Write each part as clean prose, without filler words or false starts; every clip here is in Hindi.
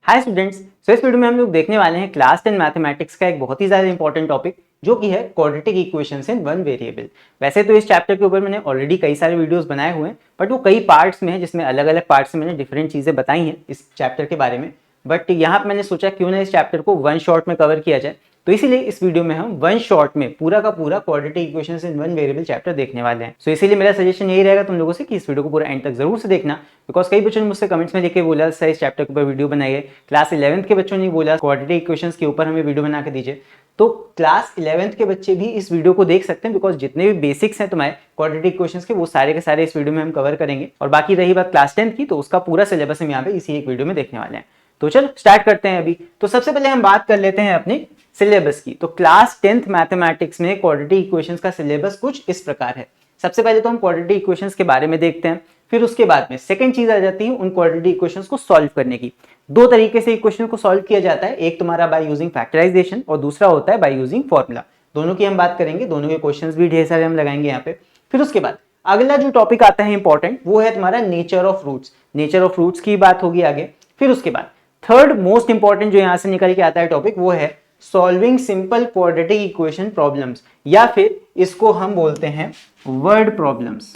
हाय स्टूडेंट्स, सो इस वीडियो में हम लोग देखने वाले हैं क्लास 10 मैथमेटिक्स का एक बहुत ही ज्यादा इंपॉर्टेंट टॉपिक जो कि है quadratic equations in one variable. वैसे तो इस चैप्टर के ऊपर मैंने ऑलरेडी कई सारे वीडियोस बनाए हुए हैं, बट वो कई पार्ट्स में है जिसमें अलग अलग पार्ट्स में मैंने डिफरेंट चीजें बताई हैं इस चैप्टर के बारे में। बट यहाँ पे मैंने सोचा क्यों ना इस चैप्टर को वन शॉट में कवर किया जाए, तो इसीलिए इस वीडियो में हम वन शॉट में पूरा का पूरा quadratic equations in one variable chapter देखने वाले हैं। सो इसीलिए मेरा सजेशन यही रहेगा तुम लोगों से कि इस वीडियो को पूरा एंड तक जरूर से देखना, बिकॉज कई बच्चों ने मुझसे कमेंट्स में लिखे बोला सर इस चैप्टर के ऊपर वीडियो बनाइए। क्लास 11th के बच्चों ने बोला क्वाड्रेटिक इक्वेशंस के ऊपर हमें वीडियो बना के दीजिए। तो क्लास 11th के बच्चे भी इस वीडियो को देख सकते हैं, बिकॉज जितने भी बेसिक्स हैं तुम्हारे क्वाड्रेटिक इक्वेशंस के वो सारे के सारे इस वीडियो में हम कवर करेंगे। और बाकी रही बात क्लास 10 की, तो उसका पूरा सिलेबस हम यहाँ पे इसी एक वीडियो में देखने वाले हैं। तो चलो स्टार्ट करते हैं अभी। तो सबसे पहले हम बात कर लेते हैं अपने सिलेबस की। तो क्लास 10th मैथमेटिक्स में क्वाड्रेटिक इक्वेशंस का सिलेबस कुछ इस प्रकार है। सबसे पहले तो हम क्वाड्रेटिक इक्वेशंस के बारे में देखते हैं, फिर उसके बाद में सेकंड चीज आ जाती है उन क्वाड्रेटिक इक्वेशंस को सॉल्व करने की। दो तरीके से इक्वेशन को सॉल्व किया जाता है, एक तुम्हारा बाय यूजिंग फैक्टराइजेशन और दूसरा होता है बाय यूजिंग फॉर्मूला। दोनों की हम बात करेंगे, दोनों के क्वेश्चंस भी ढेर सारे हम लगाएंगे यहाँ पे। फिर उसके बाद अगला जो टॉपिक आता है इंपॉर्टेंट, वो है तुम्हारा nature of roots. Nature of roots की बात होगी आगे। फिर उसके बाद थर्ड मोस्ट इंपॉर्टेंट जो यहां से निकल के आता है टॉपिक, वो है solving simple quadratic equation problems, या फिर इसको हम बोलते हैं word problems.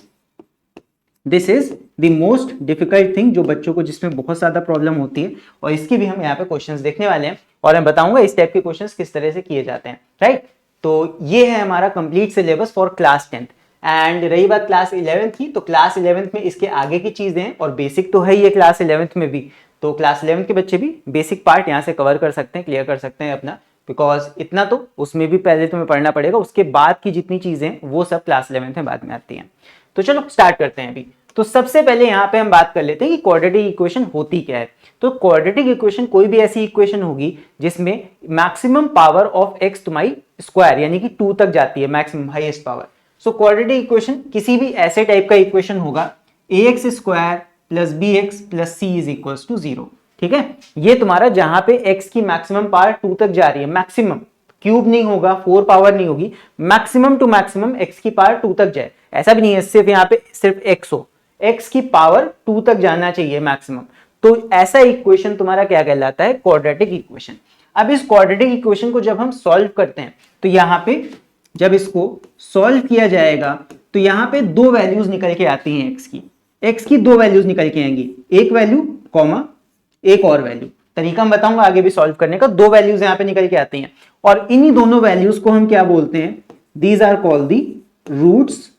This is the most difficult thing जो बच्चों को जिसमें बहुत ज्यादा प्रॉब्लम होती है, और इसकी भी हम यहाँ पे क्वेश्चंस देखने वाले हैं और मैं बताऊंगा इस टाइप के क्वेश्चंस किस तरह से किए जाते हैं। राइट, तो ये है हमारा complete syllabus for class 10th। And रही बात क्लास 11th की, तो क्लास 11th में इसके आगे की चीजें हैं, और बेसिक तो है ही है क्लास 11th में भी। तो क्लास 11th के बच्चे भी बेसिक पार्ट यहाँ से कवर कर सकते हैं, क्लियर कर सकते हैं अपना, बिकॉज इतना तो उसमें भी पहले तुम्हें पढ़ना पड़ेगा, उसके बाद की जितनी चीजें वो सब क्लास 11th में बाद में आती हैं। तो चलो स्टार्ट करते हैं अभी। तो सबसे पहले यहाँ पे हम बात कर लेते हैं कि क्वाड्रेटिक इक्वेशन होती क्या है। तो क्वाड्रेटिक इक्वेशन कोई भी ऐसी इक्वेशन होगी जिसमें मैक्सिमम पावर ऑफ एक्स तुम्हारी स्क्वायर यानी कि 2 तक जाती है, maximum highest power. So quadratic equation किसी भी ऐसे टाइप का इक्वेशन होगा ax square plus B x plus c is equal to 0। ठीक है, ये तुम्हारा जहां पे x की मैक्सिमम पावर 2 तक जा रही है, मैक्सिमम, क्यूब नहीं होगा, 4 पावर नहीं होगी, मैक्सिमम टू मैक्सिमम x की पावर 2 तक जाए। ऐसा भी नहीं है सिर्फ यहाँ पे सिर्फ x हो, x की पावर 2 तक जाना चाहिए मैक्सिमम। तो ऐसा इक्वेशन तुम्हारा क्या कहलाता है, क्वाड्रेटिक इक्वेशन। अब इस क्वाड्रेटिक इक्वेशन को जब हम सॉल्व करते हैं, तो यहाँ पे जब इसको सॉल्व किया जाएगा तो यहाँ पे दो वैल्यूज निकल के आती हैं x की दो वैल्यूज निकल के आएंगी, एक वैल्यू कॉमा एक और वैल्यू। तरीका मैं बताऊंगा आगे भी सॉल्व करने का। दो वैल्यूज यहाँ पे निकल के आती हैं और इन्हीं दोनों वैल्यूज को हम क्या बोलते हैं, these are called the roots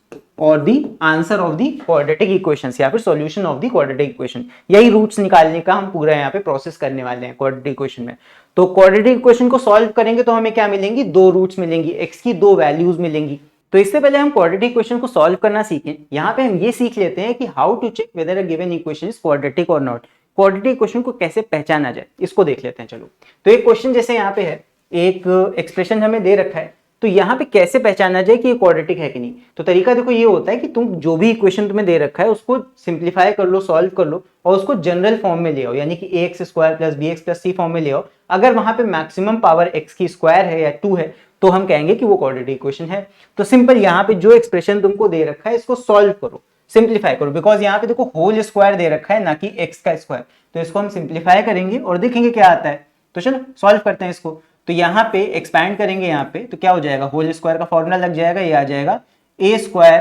और the answer of the quadratic equations, या फिर solution of the quadratic equation. यही रूट्स निकालने का हम पूरा यहाँ पे प्रोसेस करने वाले हैं क्वाड्रेटिक इक्वेशन में। तो क्वाड्रेटिक इक्वेशन को सॉल्व करेंगे तो हमें क्या मिलेंगी, दो रूट्स मिलेंगी, x की दो वैल्यूज मिलेंगी। तो इससे पहले हम क्वाड्रेटिक इक्वेशन को सॉल्व करना सीखें, यहाँ पे हम ये सीख लेते हैं कि how to check whether a given equation is quadratic और नॉट। क्वाड्रेटिक इक्वेशन को कैसे पहचाना जाए इसको देख लेते हैं। चलो, तो एक क्वेश्चन जैसे यहाँ पे है, एक एक्सप्रेशन हमें दे रखा है, तो यहाँ पे कैसे पहचाना जाए कि ये क्वाड्रेटिक है कि नहीं। तो तरीका देखो ये होता है कि तुम जो भी इक्वेशन तुम्हें दे रखा है उसको सिंप्लीफाई कर लो, सॉल्व कर लो और उसको जनरल फॉर्म में ले आओ, यानी कि ax square plus bx plus c form में ले आओ। अगर वहां पे मैक्सिमम पावर x की स्क्वायर है या 2 है तो हम कहेंगे कि वो क्वाड्रेटिक इक्वेशन है। तो सिंपल यहाँ पे जो एक्सप्रेशन तुमको दे रखा है इसको सॉल्व करो, सिंप्लीफाई करो, बिकॉज यहाँ पे देखो होल स्क्वायर दे रखा है ना कि x का स्क्वायर। तो इसको हम सिंप्लीफाई करेंगे और देखेंगे क्या आता है। तो चलो सॉल्व करते हैं इसको। तो यहाँ पे एक्सपैंड करेंगे यहाँ पे, तो क्या हो जाएगा, होल स्क्वायर का फॉर्मूला लग जाएगा, ये आ जाएगा a square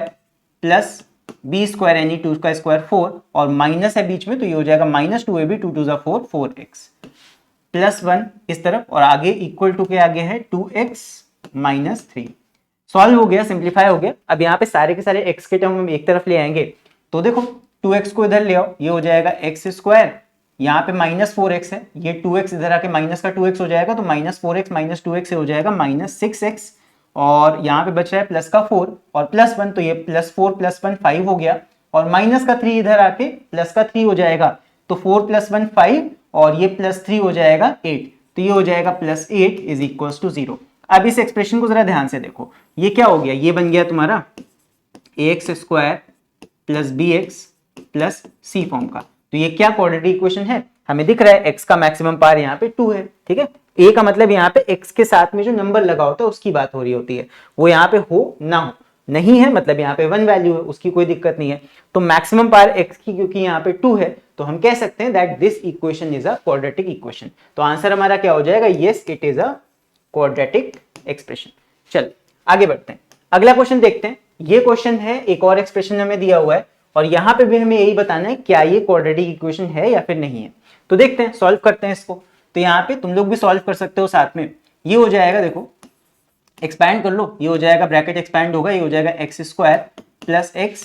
plus b square यानी 2 का स्क्वायर 4 और माइनस है बीच में, तो ये हो जाएगा माइनस 2ab 2 2 4 4x प्लस 1 इस तरफ, और आगे इक्वल टू के आगे है 2x माइनस 3। सॉल्व हो गया, सिंप्लीफाई हो गया। अब यहाँ पे सारे के सारे x के टर्म हम एक तरफ ले आएंगे, तो देखो 2x को इधर ले आओ, ये हो जाएगा x स्क्वायर, यहाँ पे माइनस 4x है, ये 2x इधर आके माइनस का 2x हो जाएगा, तो माइनस 4x माइनस 2x से हो जाएगा माइनस 6x, और यहाँ पे बच रहा है प्लस का 4 और प्लस 1, तो ये प्लस 4 प्लस 1 5 हो गया, और माइनस का 3 इधर आके प्लस का 3 हो जाएगा, तो 4 प्लस 1 5 और ये प्लस 3 हो जाएगा 8, तो ये हो जाएगा प्लस 8 इज इक्वल टू 0। अब इस एक्सप्रेशन को जरा ध्यान से देखो, ये क्या हो गया, ये बन गया तुम्हारा ax square plus bx plus c form का। तो ये क्या क्वाड्रेटिक इक्वेशन है, हमें दिख रहा है x का मैक्सिमम पावर यहाँ पे 2 है। ठीक है, a का मतलब यहाँ पे x के साथ में जो नंबर लगा होता है उसकी बात हो रही होती है, वो यहाँ पे हो ना हो, नहीं है मतलब यहाँ पे 1 वैल्यू है, उसकी कोई दिक्कत नहीं है। तो मैक्सिमम पावर x की क्योंकि यहाँ पे 2 है तो हम कह सकते हैं that this equation is a quadratic equation. तो आंसर हमारा क्या हो जाएगा, yes it is a quadratic expression. चल आगे बढ़ते हैं, अगला क्वेश्चन देखते हैं। ये क्वेश्चन है, एक और एक्सप्रेशन हमें दिया हुआ है और यहाँ पे भी हमें यही बताना है क्या ये क्वाड्रेटिक इक्वेशन है या फिर नहीं है। तो देखते हैं, सॉल्व करते हैं इसको। तो यहाँ पे तुम लोग भी सॉल्व कर सकते हो साथ में। ये हो जाएगा, देखो एक्सपैंड कर लो, ये हो जाएगा ब्रैकेट एक्सपैंड होगा, ये हो जाएगा X square plus x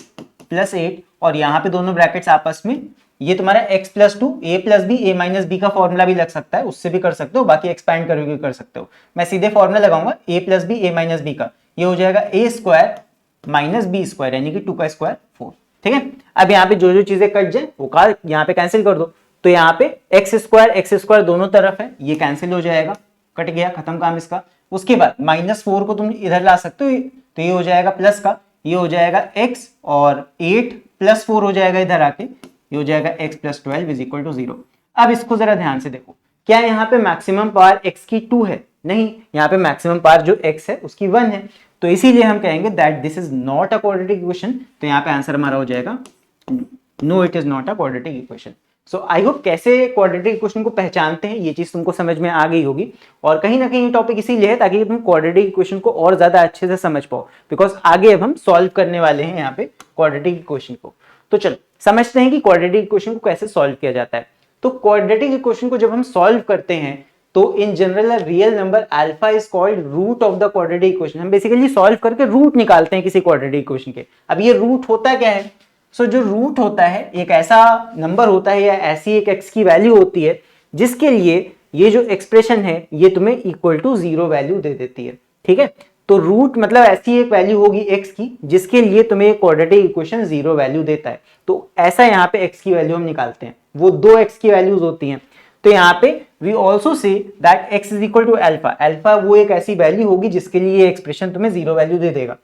plus 8 और यहाँ पे दोनों ब्रैकेट्स आपस में, ये तुम्हारा x plus 2 a plus b a minus b का फॉर्मूला भी लग सकता है, उससे भी कर सकते हो, बाकी एक्सपैंड करके कर सकते हो। मैं सीधे फॉर्मूला लगाऊंगा a plus b a minus b का, ये हो जाएगा a square minus b square यानी कि 2 का स्क्वायर 4। ठीक है, अब यहाँ पे जो जो चीजें कट जाए वो का यहाँ पे कैंसिल कर दो। तो यहाँ पे एक्स स्क्वायर दोनों तरफ है, ये कैंसिल हो जाएगा, कट गया, खत्म काम इसका। उसके बाद -4 को तुम इधर ला सकते हो, तो ये हो जाएगा प्लस का, ये हो जाएगा x और 8 प्लस 4 हो जाएगा इधर आके, ये हो जाएगा x plus 12 is equal to 0। अब इसको जरा ध्यान से देखो, क्या यहाँ पे मैक्सिमम पावर x की 2 है? नहीं, यहाँ पे मैक्सिमम पावर जो x है उसकी 1 है, तो इसीलिए हम कहेंगे that this is not a quadratic equation. तो यहाँ पे आंसर हमारा हो जाएगा no, it is not a quadratic equation. So I hope कैसे क्वाड्रेटिक इक्वेशन को पहचानते हैं ये चीज तुमको समझ में आ गई होगी। और कहीं ना कहीं टॉपिक इसीलिए है ताकि तुम क्वाड्रेटिक इक्वेशन को और ज्यादा अच्छे से समझ पाओ, बिकॉज आगे अब हम सॉल्व करने वाले हैं यहाँ पे क्वाड्रेटिक इक्वेशन को। तो चलो समझते हैं कि क्वाड्रेटिक इक्वेशन को कैसे सॉल्व किया जाता है। तो क्वाड्रेटिक इक्वेशन को जब हम सॉल्व करते हैं तो in general real number alpha is called root of the quadratic equation. हम बेसिकली सॉल्व करके रूट निकालते हैं किसी क्वाड्रेटिक इक्वेशन के। अब ये रूट होता क्या है? जो रूट होता है एक ऐसा नंबर होता है या ऐसी एक x की वैल्यू होती है जिसके लिए ये जो एक्सप्रेशन है ये तुम्हें इक्वल टू 0 वैल्यू दे देती है। ठीक है, तो रूट मतलब ऐसी एक वैल्यू होगी x की जिसके लिए तुम्हें क्वाड्रेटिक इक्वेशन 0 वैल्यू देता है। तो ऐसा यहाँ पे x की वैल्यू हम निकालते हैं, वो दो x की वैल्यूज होती हैं। तो यहाँ पे we also say that x is equal to alpha. Alpha वो एक ऐसी वैल्यू होगी जिसके लिए ये एक्सप्रेशन तुम्हें 0 वैल्यू दे देगा।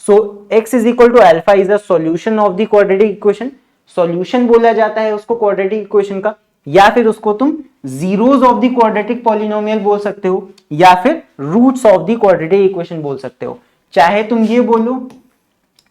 So x is equal to alpha is the solution of the quadratic equation। Solution बोला जाता है उसको क्वाड्रेटिक इक्वेशन का, या फिर उसको तुम zeros of the quadratic polynomial बोल सकते हो, या फिर roots of the quadratic equation बोल सकते हो। चाहे तुम ये बोलो,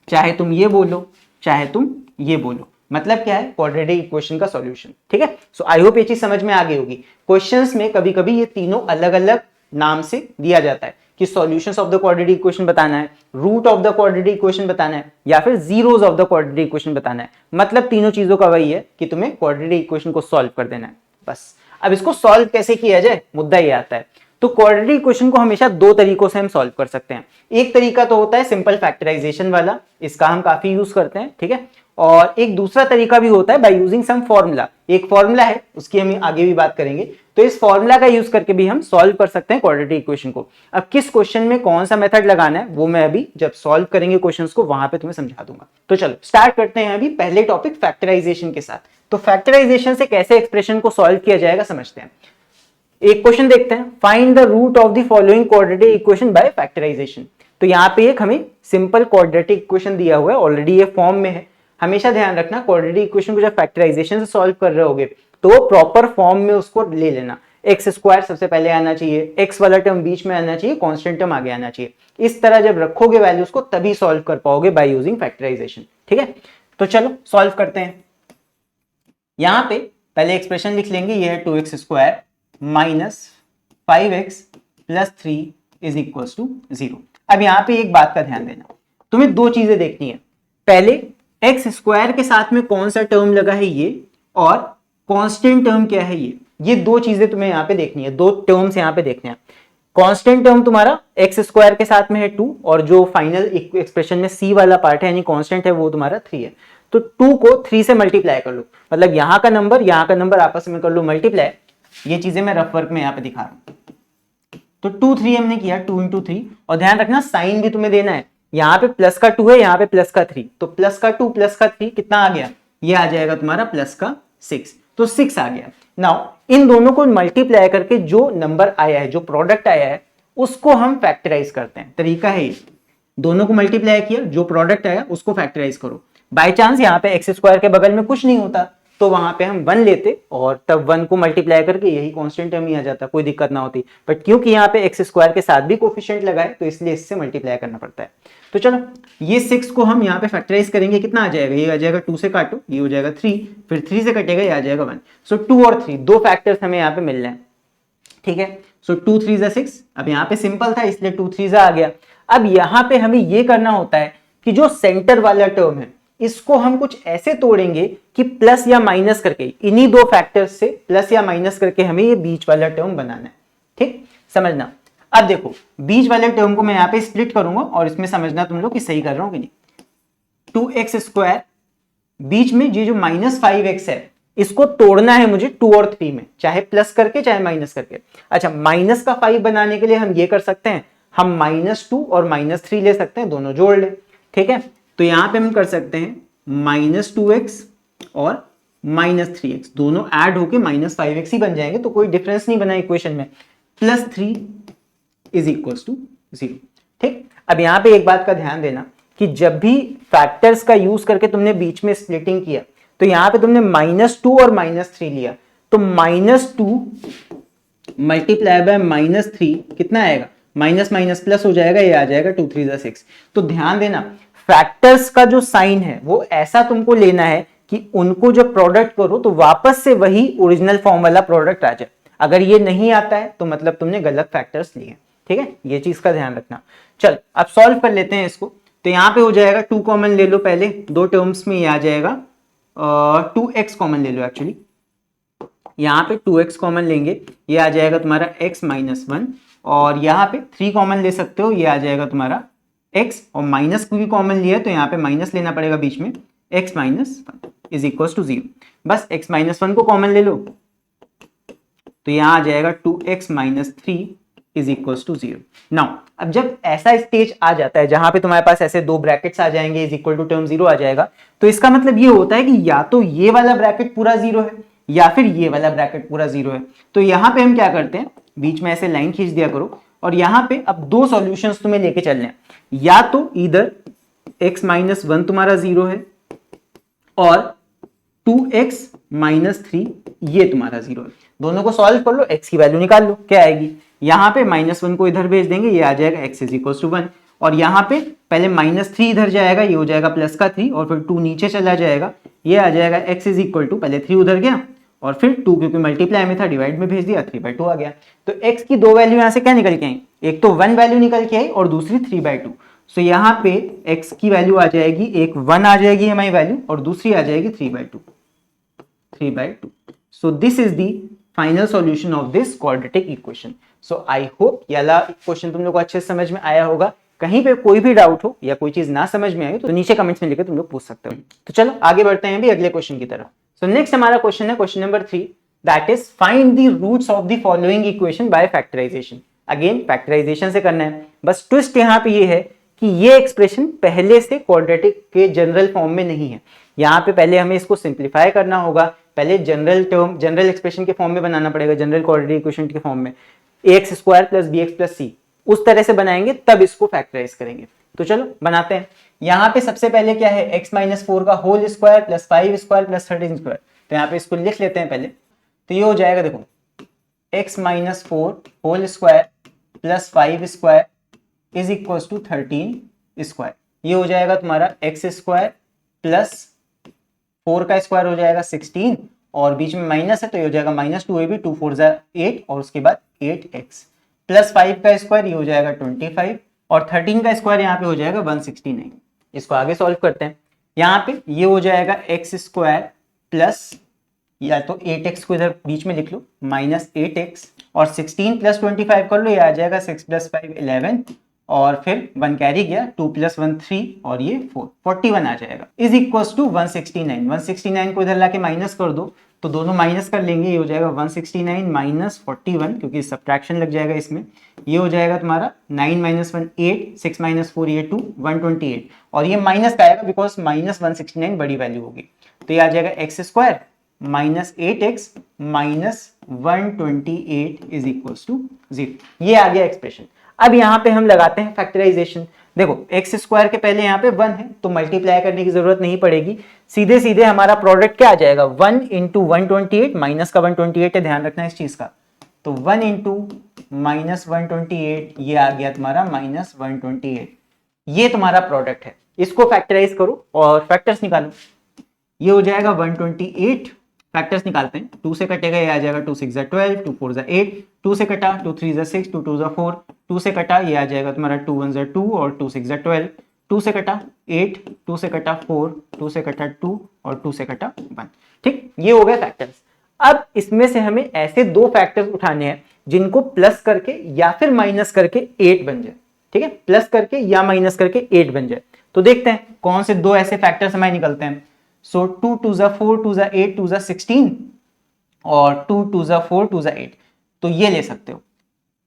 चाहे तुम ये बोलो, चाहे तुम ये बोलो, मतलब क्या है? क्वाड्रेटिक इक्वेशन का सॉल्यूशन। ठीक है, सो आई होप ये चीज समझ में आ गई होगी। क्वेश्चंस में कभी कभी ये तीनों अलग अलग नाम से दिया जाता है कि solutions of the quadratic equation बताना है, root of the quadratic equation बताना है, या फिर zeros of the quadratic equation बताना है। मतलब तीनों चीजों का वही है कि तुम्हें क्वाड्रेटिक इक्वेशन को सॉल्व कर देना है बस। अब इसको सॉल्व कैसे किया जाए, मुद्दा ये आता है। तो क्वाड्रेटिक इक्वेशन को हमेशा दो तरीकों से हम सॉल्व कर सकते हैं। एक तरीका तो होता है सिंपल फैक्टराइजेशन वाला, इसका हम काफी यूज करते हैं। ठीक है, और एक दूसरा तरीका भी होता है बाय यूजिंग सम फॉर्मूला। एक फॉर्मूला है, उसकी हम आगे भी बात करेंगे। तो इस फॉर्मूला का यूज करके भी हम सॉल्व कर सकते हैं क्वाड्रेटिक इक्वेशन को। अब किस क्वेश्चन में कौन सा मेथड लगाना है वो मैं अभी जब सॉल्व करेंगे क्वेश्चंस को वहां पे तुम्हें समझा दूंगा। तो चलो स्टार्ट करते हैं अभी पहले टॉपिक फैक्टराइजेशन के साथ। तो फैक्टराइजेशन से कैसे एक्सप्रेशन को सॉल्व किया जाएगा समझते हैं। एक क्वेश्चन देखते हैं, find the root of the following quadratic equation by factorisation. तो यहाँ पे एक हमें सिंपल क्वाड्रेटिक इक्वेशन दिया हुआ है, ऑलरेडी ये फॉर्म में है। हमेशा ध्यान रखना क्वाड्रेटिक इक्वेशन को जब फैक्टराइजेशन से सॉल्व कर रहे होगे तो प्रॉपर फॉर्म में उसको ले लेना। एक्स स्क्वायर सबसे पहले आना चाहिए, एक्स वाला टर्म बीच में आना चाहिए, कांस्टेंट टर्म आगे आना चाहिए। इस तरह जब रखोगे वैल्यूज को तभी सॉल्व कर पाओगे बाय यूजिंग फैक्टराइजेशन। ठीक है, तो चलो सॉल्व करते हैं। यहां पे पहले एक्सप्रेशन लिख लेंगे, ये है 2x square minus 5x plus 3 is equal to 0। अब यहाँ पे एक बात का ध्यान देना, तुम्हें दो चीजें देखनी है। पहले एक्स स्क्वायर के साथ में कौन सा टर्म लगा है ये, और कांस्टेंट टर्म क्या है ये दो चीजें तुम्हें यहाँ पे देखनी है। दो टर्म्स यहाँ पे देखने हैं। कांस्टेंट टर्म तुम्हारा एक्स स्क्वायर के साथ में है 2, और जो फाइनल एक्सप्रेशन में सी वाला पार्ट है यानी कांस्टेंट है वो तुम्हारा 3 है। तो 2 को 3 से मल्टीप्लाई कर लो, मतलब यहाँ का नंबर आपस में कर लो मल्टीप्लाई। ये चीजें मैं रफ वर्क में यहाँ पे दिखा रहा हूँ। तो 2 3 हमने किया, 2 इंटू 3, और ध्यान रखना साइन भी तुम्हें देना है। यहाँ पे प्लस का 2 है, यहाँ पे प्लस का 3, तो प्लस का 2 प्लस का 3 कितना आ गया? ये आ जाएगा तुम्हारा प्लस का 6, तो 6 आ गया। नाउ इन दोनों को मल्टीप्लाई करके जो नंबर आया है, जो प्रोडक्ट आया है, उसको हम फैक्टराइज करते हैं। तरीका है ये, दोनों को मल्टीप्लाई किया, जो प्रोडक्ट आया उसको फैक्टराइज करो। बाय चांस यहाँ पे एक्स स्क्वायर के बगल में कुछ नहीं होता तो वहां पे हम 1 लेते और तब 1 को मल्टीप्लाई करके यही कांस्टेंट टर्म ही आ जाता, कोई दिक्कत ना होती। बट क्योंकि यहाँ पे एक्स स्क्वायर के साथ भी कोफिशिएंट लगा है तो इसलिए इससे मल्टीप्लाई करना पड़ता है। तो चलो ये 6 को हम यहाँ पे फैक्टराइज करेंगे, कितना आ जाएगा, ये आ जाएगा 2 से काटो, ये हो जाएगा 3, फिर 3 से कटेगा, ये आ जाएगा 1। सो 2 और 3 दो फैक्टर्स हमें यहाँ पे मिल रहे हैं, ठीक है। सो 2 3 6, अब यहाँ पे सिंपल था इसलिए 2 3 आ गया। अब यहाँ पे हमें ये करना होता है कि जो सेंटर वाला टर्म है इसको हम कुछ ऐसे तोड़ेंगे कि प्लस या माइनस करके, इन्हीं दो फैक्टर्स से प्लस या माइनस करके हमें ये बीच वाला टर्म बनाना है, ठीक, समझना। अब देखो बीच वाले टर्म को मैं यहाँ पे स्प्लिट करूंगा और इसमें समझना तुम लोग कि सही कर रहा हूं कि नहीं। 2x² बीच में ये जो -5x है इसको तोड़ना है मुझे 2 और 3 में, चाहे प्लस करके चाहे माइनस करके। अच्छा, माइनस का 5 बनाने के लिए हम ये कर सकते हैं, हम -2 और -3 ले सकते हैं, दोनों जोड़ ले, ठीक है। तो यहां पे हम कर सकते हैं -2x और -3x दोनों ऐड होके -5x ही बन जाएंगे, तो कोई डिफरेंस नहीं बना इक्वेशन में। +3 इज इक्वल टू 0, ठीक। अब यहां पे एक बात का ध्यान देना कि जब भी फैक्टर्स का यूज करके तुमने बीच में स्प्लिटिंग किया तो यहां पे तुमने -2 और -3 लिया, तो -2 मल्टीप्लाई बाय -3 कितना आएगा, माइनस माइनस प्लस हो जाएगा, ये आ जाएगा 2 3 6। तो ध्यान देना फैक्टर्स का जो साइन है वो ऐसा तुमको लेना है कि उनको जब प्रोडक्ट करो तो वापस से वही ओरिजिनल फॉर्म वाला प्रोडक्ट आ जाए। अगर ये नहीं आता है तो मतलब तुमने गलत फैक्टर्स लिए, ठीक है, ये चीज का ध्यान रखना। चल अब सॉल्व कर लेते हैं इसको। तो यहां पे हो जाएगा 2 कॉमन ले लो, पहले दो टर्म्स में ये आ जाएगा 2x कॉमन ले लो, एक्चुअली यहाँ पे 2x कॉमन लेंगे, ये आ जाएगा तुम्हारा x -1, और यहाँ पे 3 कॉमन ले सकते हो, ये आ जाएगा तुम्हारा x, और माइनस भी कॉमन लिया तो यहाँ पे माइनस लेना पड़ेगा बीच में, x -1 इज इक्वल टू 0। बस x -1 को कॉमन ले लो तो यहाँ आ जाएगा 2x - 3 is equal to 0। Now अब जब ऐसा स्टेज आ जाता है जहां पे तुम्हारे पास ऐसे दो ब्रैकेट्स आ जाएंगे, इज इक्वल टू टर्म 0 आ जाएगा, तो इसका मतलब ये होता है कि या तो ये वाला ब्रैकेट पूरा 0 है या फिर ये वाला ब्रैकेट पूरा 0 है। तो यहाँ पे हम क्या करते हैं, बीच में ऐसे लाइन खींच दिया करो, और यहाँ पे अब दो सॉल्यूशंस तुम्हें लेके चलने हैं, या तो इधर x -1 तुम्हारा 0 है और 2x -3 ये तुम्हारा 0 है। दोनों को सॉल्व कर लो, x की वैल्यू निकाल लो, क्या आएगी, यहाँ पे -1 को इधर भेज देंगे, ये आ जाएगा x इज इक्वल टू 1, और यहाँ पे पहले -3 इधर जाएगा, ये हो जाएगा प्लस का 3, और फिर 2 नीचे चला जाएगा, ये आ जाएगा x इज इक्वल टू, पहले 3 उधर गया और फिर 2 क्योंकि मल्टीप्लाई में था डिवाइड में भेज दिया, 3/2 आ गया। तो x की दो वैल्यू यहाँ से क्या निकल के आई, एक तो 1 वैल्यू निकल के आई और दूसरी 3/2। सो यहाँ पे x की वैल्यू आ जाएगी, एक 1 आ जाएगी हमारी वैल्यू और दूसरी आ जाएगी 3/2। So this is the final solution of this quadratic equation. So I hope ये वाला इक्वेशन तुम लोग को अच्छे से समझ में आया होगा। कहीं पे कोई भी डाउट हो या कोई चीज ना समझ में आई तो नीचे कमेंट्स में लिखकर तुम लोग पूछ सकते हो। तो चलो आगे बढ़ते हैं भी अगले क्वेश्चन की तरफ। सो नेक्स्ट हमारा क्वेश्चन है question number 3, that is find the roots of the following equation by factorisation. Again factorisation से करना है, बस ट्विस्ट यहाँ पे ये है कि ये एक्सप्रेशन पहले से क्वाड्रेटिक के जनरल फॉर्म में नहीं है। यहाँ पे पहले हमें इसको सिंप्लीफाई करना होगा, पहले जनरल एक्सप्रेशन के फॉर्म में बनाना पड़ेगा, जनरल क्वाड्रेटिक इक्वेशन के फॉर्म में, ax² + bx + c उस तरह से बनाएंगे तब इसको फैक्टराइज करेंगे। तो चलो बनाते हैं। यहाँ पे सबसे पहले क्या है, x - 4 का होल स्क्वायर + 5 स्क्वायर + 13 स्क्वायर। तो यहाँ पे इसको लिख लेते हैं पहले। तो ये हो जाएगा, देखो x - 4 whole square + 5 square is equal to 13 square. ये हो जाएगा तुम्हारा x² + 4 का स्क्वायर हो जाएगा 16, और बीच में माइनस है तो ये हो जाएगा -2ab, 2 4 8, और उसके बाद 8x + 5 का स्क्वायर ये हो जाएगा 25, और 13 का स्क्वायर यहाँ पे हो जाएगा 169। इसको आगे सॉल्व करते हैं। यहाँ पे ये हो जाएगा x² प्लस, या तो 8x को इधर बीच में लिख लो, -8x, और 16 + 25 कर लो, ये आ जाएगा 6 + 5 11, और फिर 1 कैरी गया, 2 + 1 3, और ये 4 41 आ जाएगा, इज इक्वल टू 169। 169 को इधर लाके माइनस कर दो तो दोनों माइनस कर लेंगे, ये हो जाएगा 169 - 41 क्योंकि सब्ट्रैक्शन लग जाएगा इसमें। ये हो जाएगा तुम्हारा 9 - 1 8, 6 - 4 ये 2 128, और ये माइनस का आएगा बिकॉज -169 बड़ी वैल्यू होगी। तो ये आ जाएगा x² -8x -128 is equal to 0। ये आ गया एक्सप्रेशन। अब यहाँ पे हम लगाते हैं फैक्टराइजेशन। देखो एक्स स्क्वायर के पहले यहाँ पे 1 है तो मल्टीप्लाई करने की जरूरत नहीं पड़ेगी, सीधे सीधे हमारा प्रोडक्ट क्या आ जाएगा 1 इंटू 128, माइनस का 128 है, ध्यान रखना इस चीज का। तो 1 इंटू माइनस 128 ये आ गया तुम्हारा माइनस 128, ये तुम्हारा प्रोडक्ट है। इसको फैक्टराइज करो और फैक्टर्स निकालो, ये हो जाएगा 128, फैक्टर्स निकालते हैं, 2 से कटेगा ये आ जाएगा 2 6 12, 2 4 8, 2 से कटा 2 3 6, 2 2 4, 2 से कटा ये आ जाएगा तुम्हारा 2 1 2 और 2 6 12, 2 से कटा 8, 2 से कटा 4, 2 से कटा 2 और 2 से कटा 1। ठीक, ये हो गया फैक्टर्स। अब इसमें से हमें ऐसे दो फैक्टर्स उठाने हैं जिनको प्लस करके या फिर माइनस करके 8 बन जाए। ठीक है, प्लस करके या माइनस करके 8 बन जाए। तो देखते हैं कौन से दो ऐसे फैक्टर्स हमारे निकलते हैं। सो 2 2 4, 2 8, 2 16 और 2 2 4, 2 8। तो ये ले सकते हो,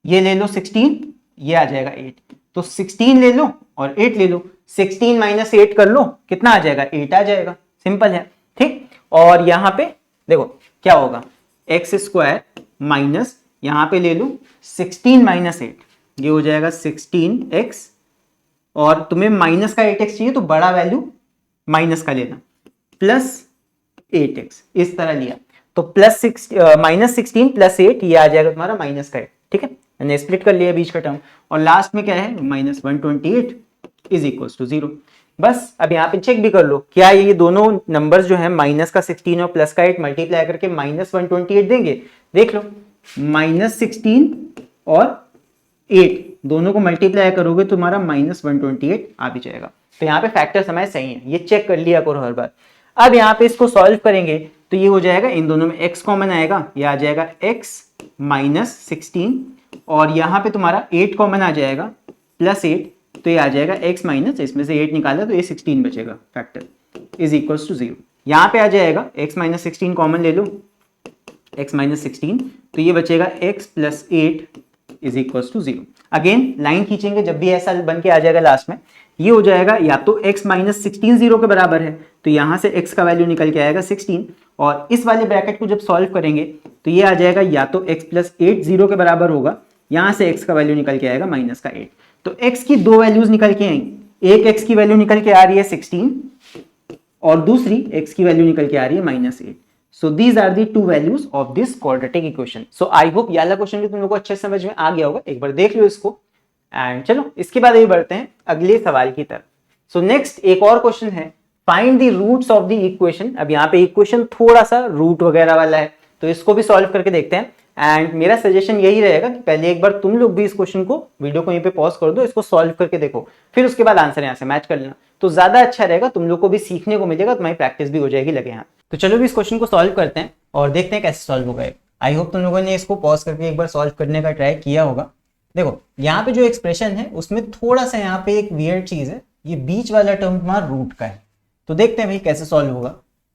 ये ले लो 16, ये आ जाएगा 8। तो 16 ले लो और 8 ले लो, 16 माइनस 8 कर लो, कितना आ जाएगा 8 आ जाएगा, सिंपल है। ठीक, और यहां पे देखो क्या होगा, एक्स स्क्वायर माइनस यहां पे ले लो 16 माइनस 8, ये हो जाएगा 16x, और तुम्हें माइनस का 8x चाहिए तो बड़ा वैल्यू माइनस का लेना, प्लस 8x, इस तरह लिया तो प्लस माइनस 16 प्लस 8 ये आ जाएगा तुम्हारा माइनस का 8। ठीक है, मैंने स्प्लिट कर लिया बीच का टर्म, और लास्ट में क्या है माइनस 128 इज इक्वल टू 0। बस अब यहाँ पे चेक भी कर लो क्या ये दोनों नंबर्स जो है माइनस का 16 और प्लस का 8 मल्टीप्लाई करके माइनस 128 देंगे। देख लो, माइनस 16 और 8 दोनों को मल्टीप्लाई करोगे तो तुम्हारा माइनस 128 आ भी जाएगा। तो यहाँ पे फैक्टर समय सही है, ये चेक कर लिया करो हर बार। अब यहाँ पे इसको सॉल्व करेंगे तो ये हो जाएगा, इन दोनों में x कॉमन आएगा, ये आ जाएगा x माइनस 16, और यहाँ पे तुम्हारा 8 कॉमन आ जाएगा प्लस 8, तो ये आ जाएगा x माइनस, इसमें से 8 निकाला तो ये 16 बचेगा, फैक्टर इज इक्वल्स टू 0। यहाँ पे आ जाएगा x माइनस 16 कॉमन ले लो, x माइनस 16, तो ये बचेगा x plus 8 is equals to 0। Again line खींचेंगे जब भी ऐसा बन के आ जाएगा लास्ट में, ये हो जाएगा या तो x माइनस 16 0 के बराबर है तो यहां से x का वैल्यू निकल के आएगा 16, और इस वाले ब्रैकेट को जब सॉल्व करेंगे तो ये आ जाएगा या तो x प्लस 8 0 के बराबर होगा, यहां से x का वैल्यू निकल के आएगा माइनस का 8। तो x की दो वैल्यूज निकल के आई, एक x की वैल्यू निकल के आ रही है 16 और दूसरी x की वैल्यू निकल के आ रही है minus 8। So these are the two values of this quadratic equation. So I hope ये वाला क्वेश्चन भी तुम लोगों को अच्छे समझ में आ गया होगा, एक बार देख लो इसको। एंड चलो इसके बाद ये बढ़ते हैं अगले सवाल की तरफ। सो नेक्स्ट एक और क्वेश्चन है, find the roots of the equation. अब यहाँ पे इक्वेशन थोड़ा सा रूट वगैरह वाला है तो इसको भी सॉल्व करके देखते हैं। एंड मेरा सजेशन यही रहेगा कि पहले एक बार तुम लोग भी इस क्वेश्चन को, वीडियो को यहीं पे पॉज कर दो, इसको सॉल्व करके देखो, फिर उसके बाद आंसर यहाँ से मैच कर लेना, तो ज्यादा अच्छा रहेगा, तुम लोग को भी सीखने को मिलेगा, तुम्हारी प्रैक्टिस भी हो जाएगी लगे हाथ। तो चलो भी इस क्वेश्चन को सॉल्व करते हैं और देखते हैं कैसे सॉल्व होगा। आई होप तुम लोगों ने इसको पॉज करके एक बार सॉल्व करने का ट्राई किया होगा। देखो यहाँ पे जो एक्सप्रेशन है उसमें थोड़ा सा यहाँ पे एक वियर्ड चीज है, ये बीच वाला टर्म तुम्हारा रूट का है, तो देखते हैं भाई कैसे सॉल्व होगा।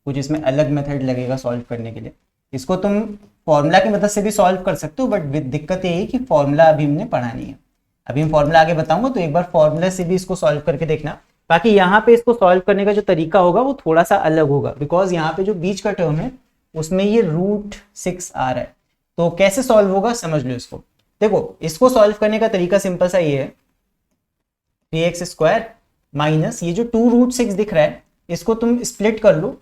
कुछ इसमें अलग मेथड लगेगा सॉल्व करने के लिए, इसको तुम फॉर्मूला की मदद से भी सॉल्व कर सकते हो, बट दिक्कत यही कि फॉर्मूला अभी हमने पढ़ा नहीं है, अभी हम फॉर्मूला आगे बताऊंगा, तो एक बार फॉर्मूला से भी इसको सॉल्व करके देखना। बाकी यहाँ पे इसको सॉल्व करने का जो तरीका होगा वो थोड़ा सा अलग होगा, बिकॉज यहाँ पे जो बीच का टर्म है उसमें ये √6 आ रहा है, तो कैसे सॉल्व होगा समझ लो इसको। देखो इसको सॉल्व करने का तरीका सिंपल सा ये है, 3x² माइनस ये जो 2√6 दिख रहा है इसको तुम स्प्लिट कर लो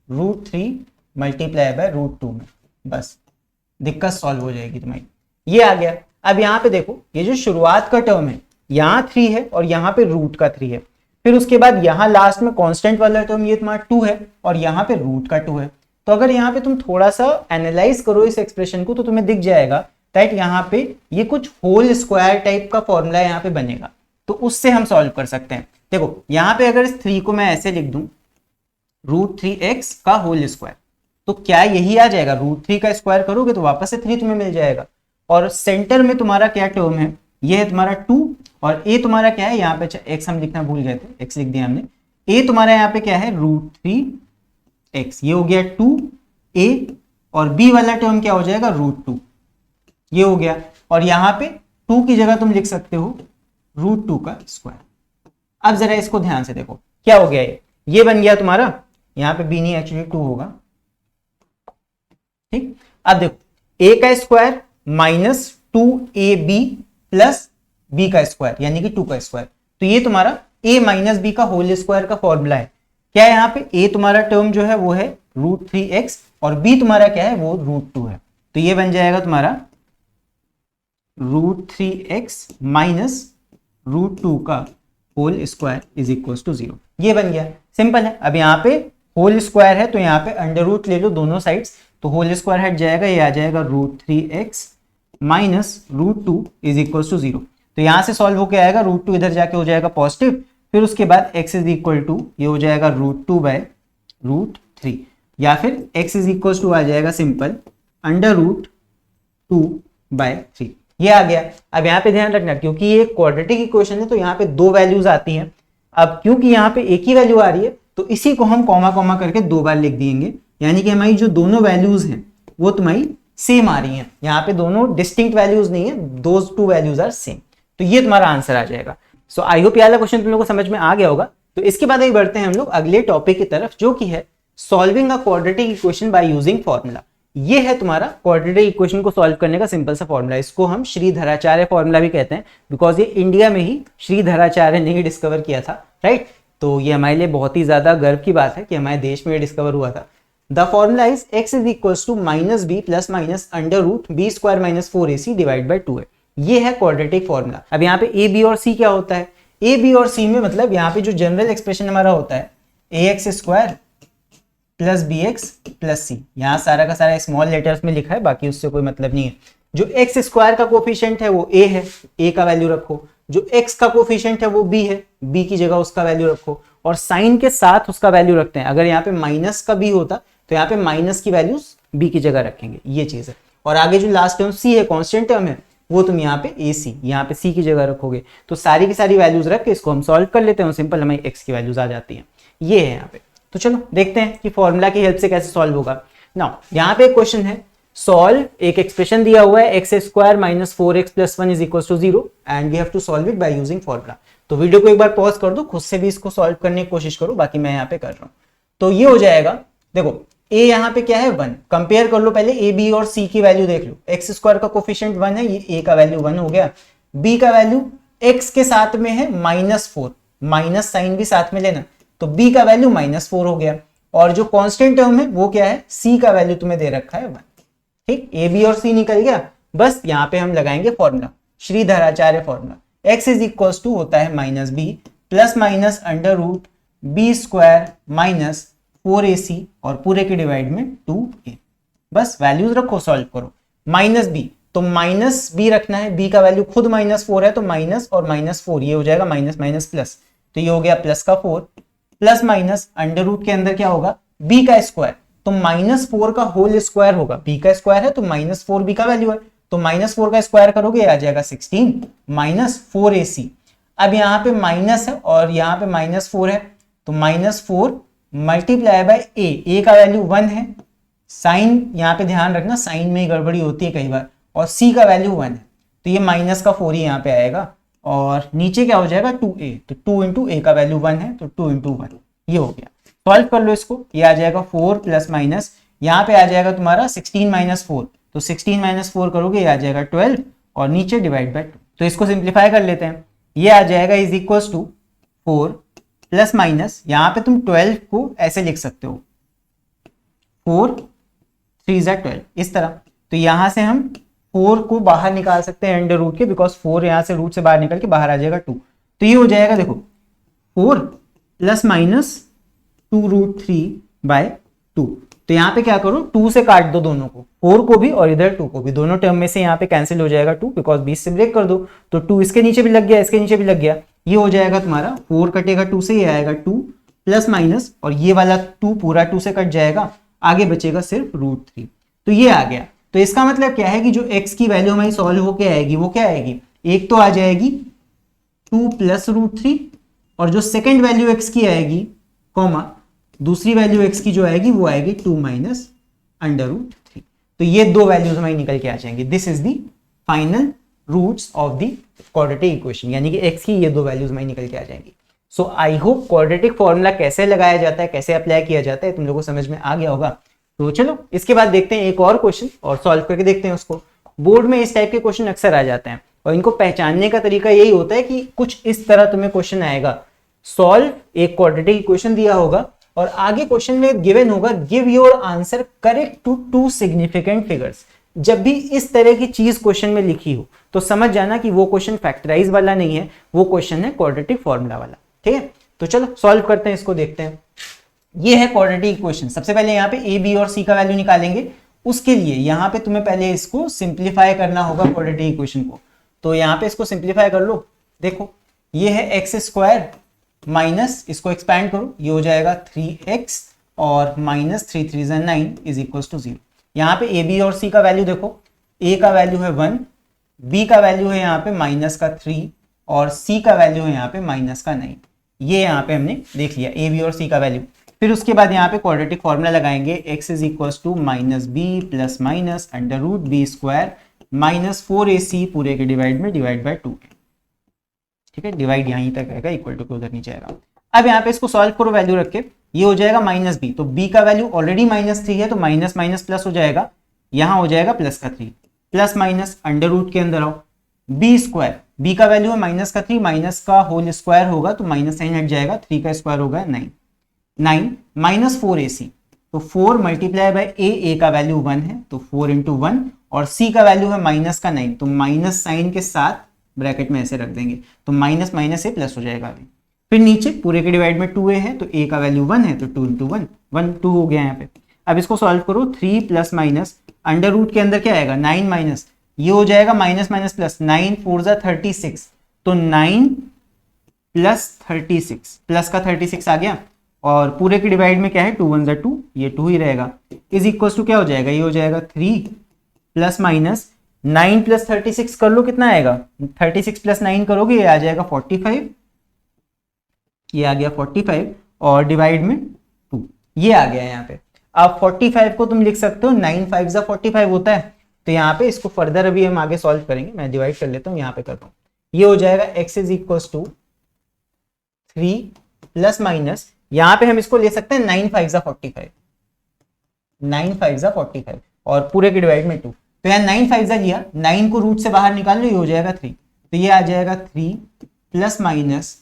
√3 मल्टीप्लाई बाय √2 में, बस दिक्कत सॉल्व हो जाएगी तुम्हारी। ये आ गया। अब यहाँ पे देखो ये जो शुरुआत का टर्म है यहाँ 3 है और यहाँ पे रूट का 3 है, फिर उसके बाद यहाँ लास्ट में कांस्टेंट वाला टर्म ये तुम्हारा 2 है और यहाँ पे रूट का 2 है। तो अगर यहाँ पे तुम थोड़ा सा एनालाइज करो इस एक्सप्रेशन को तो तुम्हें दिख जाएगा दैट यहाँ पे ये कुछ होल स्क्वायर टाइप का फॉर्मूला यहाँ पे बनेगा, तो उससे हम सॉल्व कर सकते हैं। देखो यहाँ पे अगर इस 3 को मैं ऐसे लिख दूं √3x का होल स्क्वायर, तो क्या यही आ जाएगा, √3 का स्क्वायर करोगे तो वापस से 3 तुम्हें मिल जाएगा। और सेंटर में तुम्हारा क्या टर्म है, ये है तुम्हारा 2 और a तुम्हारा क्या है, यहाँ पे x हम लिखना भूल गए थे, x लिख दिया हमने, a तुम्हारा यहाँ पे क्या है √3x, ये हो गया 2a, और b वाला टर्म क्या हो जाएगा √2, ये हो गया। और यहाँ पे 2 की जगह तुम लिख सकते हो √2 का स्क्वायर। अब जरा इसको ध्यान से देखो क्या हो गया, ये बन गया तुम्हारा, यहाँ पे b नहीं एक्चुअली 2 होगा, ठीक। अब देखो a का square minus 2ab plus b का स्क्वायर यानी कि 2 का स्क्वायर, तो ये तुम्हारा a माइनस बी का होल स्क्वायर का फॉर्मूला है। क्या है यहाँ पे a तुम्हारा टर्म जो है वो है √3x और b तुम्हारा क्या है वो √2 है। तो ये बन जाएगा तुम्हारा √3x माइनस √2 का whole square is equal to 0। ये बन गया, सिंपल है। अब यहाँ पे होल स्क्वायर है तो यहाँ पे अंडर रूट ले लो दोनों साइड्स, तो होल स्क्वायर हट जाएगा, ये आ जाएगा √3x minus √2 is equal to 0। तो यहाँ से सॉल्व होके आएगा, √2 इधर जाके हो जाएगा पॉजिटिव, फिर उसके बाद x इज इक्वल टू ये हो जाएगा √2/√3 या फिर x इज इक्वल टू आ जाएगा सिंपल √2/3। ये आ गया। अब यहाँ पे ध्यान रखना, क्योंकि ये क्वाड्रेटिक इक्वेशन है तो यहाँ पे दो वैल्यूज आती हैं। अब क्योंकि यहाँ पे एक ही वैल्यू आ रही है तो इसी को हम कॉमा कॉमा करके दो बार लिख देंगे, यानी कि हमारी जो दोनों वैल्यूज हैं वो तुम्हारी सेम आ रही हैं। यहाँ पे दोनों डिस्टिंक्ट वैल्यूज नहीं है, those two values are same. तो ये तुम्हारा आंसर आ जाएगा। सो आई होप ये वाला क्वेश्चन तुम लोगों को समझ में आ गया होगा। तो इसके बाद अभी बढ़ते हैं हम लोग अगले टॉपिक की तरफ, जो कि है solving a quadratic equation bye using formula. ये है तुम्हारा क्वाड्रेटिक इक्वेशन को सॉल्व करने का सिंपल सा फॉर्मूला। इसको हम श्रीधराचार्य फॉर्मूला भी कहते हैं, बिकॉज ये इंडिया में ही श्रीधराचार्य ने ही डिस्कवर किया था, राइट। तो ये हमारे लिए बहुत ही ज्यादा गर्व की बात है कि हमारे देश में ये डिस्कवर हुआ था। The formula is x is equals to minus b plus minus under root b square minus 4ac divide by 2 है। ये है क्वाड्रेटिक फॉर्मूला। अब यहाँ पे a b और c क्या होता है? a b और c में मतलब यहाँ पे जो जनरल एक्सप्रेशन हमारा होता है ax square plus B x plus C, यहाँ सारा का सारा स्मॉल लेटर्स में लिखा है, बाकी उससे कोई मतलब नहीं है। जो एक्स स्क्वायर का कोफिशिएंट है वो a है, a का वैल्यू रखो। जो x का कोफिशिएंट है वो b है, b की जगह उसका वैल्यू रखो, और साइन के साथ उसका वैल्यू रखते हैं। अगर यहाँ पे माइनस का b होता तो यहाँ पे माइनस की वैल्यूज b की जगह रखेंगे, ये चीज है। और आगे जो लास्ट टर्म c है, कांस्टेंट टर्म है, वो तुम यहाँ पे ac, यहाँ पे c की जगह रखोगे। तो सारी की सारी वैल्यूज रख के इसको हम सॉल्व कर लेते हैं, सिंपल हमारी x की वैल्यूज आ जाती हैं। ये है यहाँ पे। तो चलो देखते हैं कि फॉर्मूला की हेल्प से कैसे सॉल्व होगा। नाउ यहाँ पे एक क्वेश्चन है, सॉल्व, एक एक्सप्रेशन दिया हुआ है x square minus 4x plus 1 is equal to 0 and we have to solve it by using formula. तो वीडियो को एक बार पॉज कर दो, खुद से भी इसको सॉल्व करने की कोशिश करो, बाकी मैं यहाँ पे कर रहा हूँ। तो ये हो जाएगा, देखो a यहाँ पे क्या है 1, कंपेयर कर लो पहले a b और c की वैल्यू देख लो। x स्क्वायर का कोफिशिएंट 1 है, ये a का वैल्यू 1 हो गया, b का वैल्यू x के साथ में है -4, माइनस साइन भी साथ में लेना, तो b का वैल्यू -4 हो गया। और जो कांस्टेंट टर्म है वो क्या है, c का वैल्यू तुम्हें दे रखा है 1। ठीक, a b और c निकल गया। बस यहाँ पे हम लगाएंगे formula, Sridharacharya formula. x is equal to होता है minus b plus minus under root b square minus 4ac और पूरे के डिवाइड में 2a। बस वैल्यूज रखो, सॉल्व करो। माइनस बी, तो माइनस बी रखना है, b का वैल्यू खुद -4 है, तो माइनस और -4 ये हो जाएगा माइनस माइनस प्लस, तो ये हो गया प्लस का 4 प्लस माइनस अंडर रूट के अंदर क्या होगा b का स्क्वायर, तो -4 का होल स्क्वायर होगा, b का स्क्वायर है तो -4 b का वैल्यू है, तो -4 का स्क्वायर करोगे आ जाएगा 16 माइनस 4ac। अब यहाँ पे माइनस है और यहाँ पे -4 है, तो -4 मल्टीप्लाई बाय a का वैल्यू 1 है, साइन यहाँ पे ध्यान रखना, साइन में ही गड़बड़ी होती है कई बार, और c का वैल्यू 1 है, तो ये माइनस का 4 ही यहाँ पे आएगा, और नीचे क्या हो जाएगा 2a, तो 2 इंटू a का वैल्यू 1 है, तो 2 इंटू 1 ये हो गया। सॉल्व कर लो इसको, ये आ जाएगा 4 प्लस माइनस, यहाँ पे आ जाएगा तुम्हारा 16 माइनस 4, तो 16 माइनस 4 करोगे ये आ जाएगा 12 और नीचे डिवाइड बाय 2। तो इसको सिंप्लीफाई कर लेते हैं, ये आ जाएगा is equal to 4 plus minus, यहाँ पे तुम 12 को ऐसे लिख सकते हो 4 3 12 इस तरह। तो यहाँ से हम 4 को बाहर निकाल सकते हैं अंडर रूट के, बिकॉज 4 यहाँ से रूट से बाहर निकल के बाहर आ जाएगा 2, तो ये हो जाएगा देखो 4 प्लस माइनस 2√3/2। तो यहाँ पे क्या करो 2 से काट दो दोनों को, 4 को भी और इधर 2 को भी, दोनों टर्म में से यहाँ पे कैंसिल हो जाएगा 2, बिकॉज 20 से ब्रेक कर दो, तो 2 इसके नीचे भी लग गया, इसके नीचे भी लग गया, ये हो जाएगा तुम्हारा 4 कटेगा 2 से, ये आएगा 2 प्लस माइनस, और ये वाला 2 पूरा 2 से कट जाएगा, आगे बचेगा सिर्फ √3, तो ये आ गया। तो इसका मतलब क्या है कि जो x की वैल्यू हमारी सॉल्व होके आएगी वो क्या आएगी, एक तो आ जाएगी 2 प्लस √3, और जो सेकेंड वैल्यू x की आएगी कॉमा दूसरी वैल्यू x की जो आएगी वो आएगी 2 माइनस अंडर √3। तो ये दो वैल्यूज हमारी निकल के आ जाएंगी। This is the final roots of the quadratic equation, यानी कि x की ये दो वैल्यूज हमारी निकल के आ जाएंगी। सो आई होप क्वाड्रेटिक फॉर्मूला कैसे लगाया जाता है, कैसे अप्लाई किया जाता है, तुम लोगों को समझ में आ गया होगा। तो चलो इसके बाद देखते हैं एक और क्वेश्चन और सॉल्व करके देखते हैं उसको। बोर्ड में इस टाइप के क्वेश्चन अक्सर आ जाते हैं, और इनको पहचानने का तरीका यही होता है कि कुछ इस तरह तुम्हें क्वेश्चन आएगा, सॉल्व एक क्वाड्रेटिक इक्वेशन दिया होगा और आगे क्वेश्चन में गिवन होगा give your answer correct to two significant figures. जब भी इस तरह की चीज क्वेश्चन में लिखी हो तो समझ जाना कि वो क्वेश्चन फैक्टराइज वाला नहीं है, वो क्वेश्चन है क्वाड्रेटिक फॉर्मूला वाला। ठीक है, तो चलो सॉल्व करते हैं, इसको देखते हैं। ये है क्वाड्रेटिक इक्वेशन। सबसे पहले यहाँ पे ए बी और सी का वैल्यू निकालेंगे। उसके लिए यहाँ पे तुम्हें पहले इसको सिंप्लीफाई करना होगा क्वाड्रेटिक इक्वेशन को। तो यहाँ पे इसको सिंप्लीफाई कर लो। देखो ये है एक्स स्क्वायर माइनस, इसको एक्सपैंड करो, ये हो जाएगा 3x और माइनस 3 3 9 इज इक्वल टू 0। यहाँ पे ए बी और सी का वैल्यू देखो, ए का वैल्यू है 1, बी का वैल्यू है यहाँ पे माइनस का 3 और सी का वैल्यू है यहाँ पे माइनस का 9। ये यहाँ पे हमने देख लिया ए बी और सी का वैल्यू। फिर उसके बाद यहाँ पे क्वाड्रेटिक फॉर्मूला लगाएंगे, x is equal to minus b plus minus under root b square minus 4ac पूरे के डिवाइड में डिवाइड बाय 2। ठीक है, डिवाइड यहीं तक रहेगा, इक्वल टू के उधर नहीं जाएगा। अब यहाँ पे इसको सॉल्व करो वैल्यू रख के, ये हो जाएगा माइनस बी, तो बी का वैल्यू ऑलरेडी माइनस 3 है तो माइनस माइनस प्लस हो जाएगा, यहाँ हो जाएगा प्लस का 3 प्लस माइनस अंडर रूट के अंदर आओ बी स्क्वायर, बी का वैल्यू है माइनस का 3, माइनस का होल स्क्वायर होगा तो माइनस साइन हट जाएगा, 3 का स्क्वायर होगा 9 9 माइनस 4ac, तो 4 मल्टीप्लाई बाय ए का वैल्यू 1 है तो 4 इंटू 1 और सी का वैल्यू है माइनस का 9 तो माइनस साइन के साथ ब्रैकेट में ऐसे रख देंगे तो माइनस माइनस से प्लस हो जाएगा अभी। फिर नीचे पूरे के डिवाइड में 2a है तो a का वैल्यू 1 है तो 2 इंटू 1 1 2 हो गया यहाँ पे। अब इसको सॉल्व करो, 3 प्लस माइनस अंडर रूट के अंदर क्या आएगा 9 माइनस, ये हो जाएगा माइनस माइनस प्लस, 9 4 जा 36 तो 9 प्लस 36 प्लस का 36 आ गया और पूरे के डिवाइड में क्या है 2 1 जा 2, ये 2 ही रहेगा इज इक्वल टू क्या हो जाएगा, ये हो जाएगा 3 प्लस माइनस 9 प्लस 36 कर लो कितना आएगा, 36 प्लस 9 करोगे ये आ जाएगा 45, ये आ गया 45 और डिवाइड में 2 ये आ गया यहाँ पे। अब 45 को तुम लिख सकते हो 9 5 जा 45 होता है, तो यहाँ पे इसको फर्दर अभी हम आगे सॉल्व करेंगे, मैं डिवाइड कर लेता हूँ यहाँ पे करता हूँ। ये हो जाएगा x is equal to 3 plus minus, यहाँ पे हम इसको ले सकते हैं 9 5 जा 45, 9 5 जा 45 और पूरे के डिवाइड में 2, तो यहाँ 9 5 जा लिया, 9 को रूट से बाहर निकाल लो, ये हो जाएगा 3, तो ये आ जाएगा 3 plus minus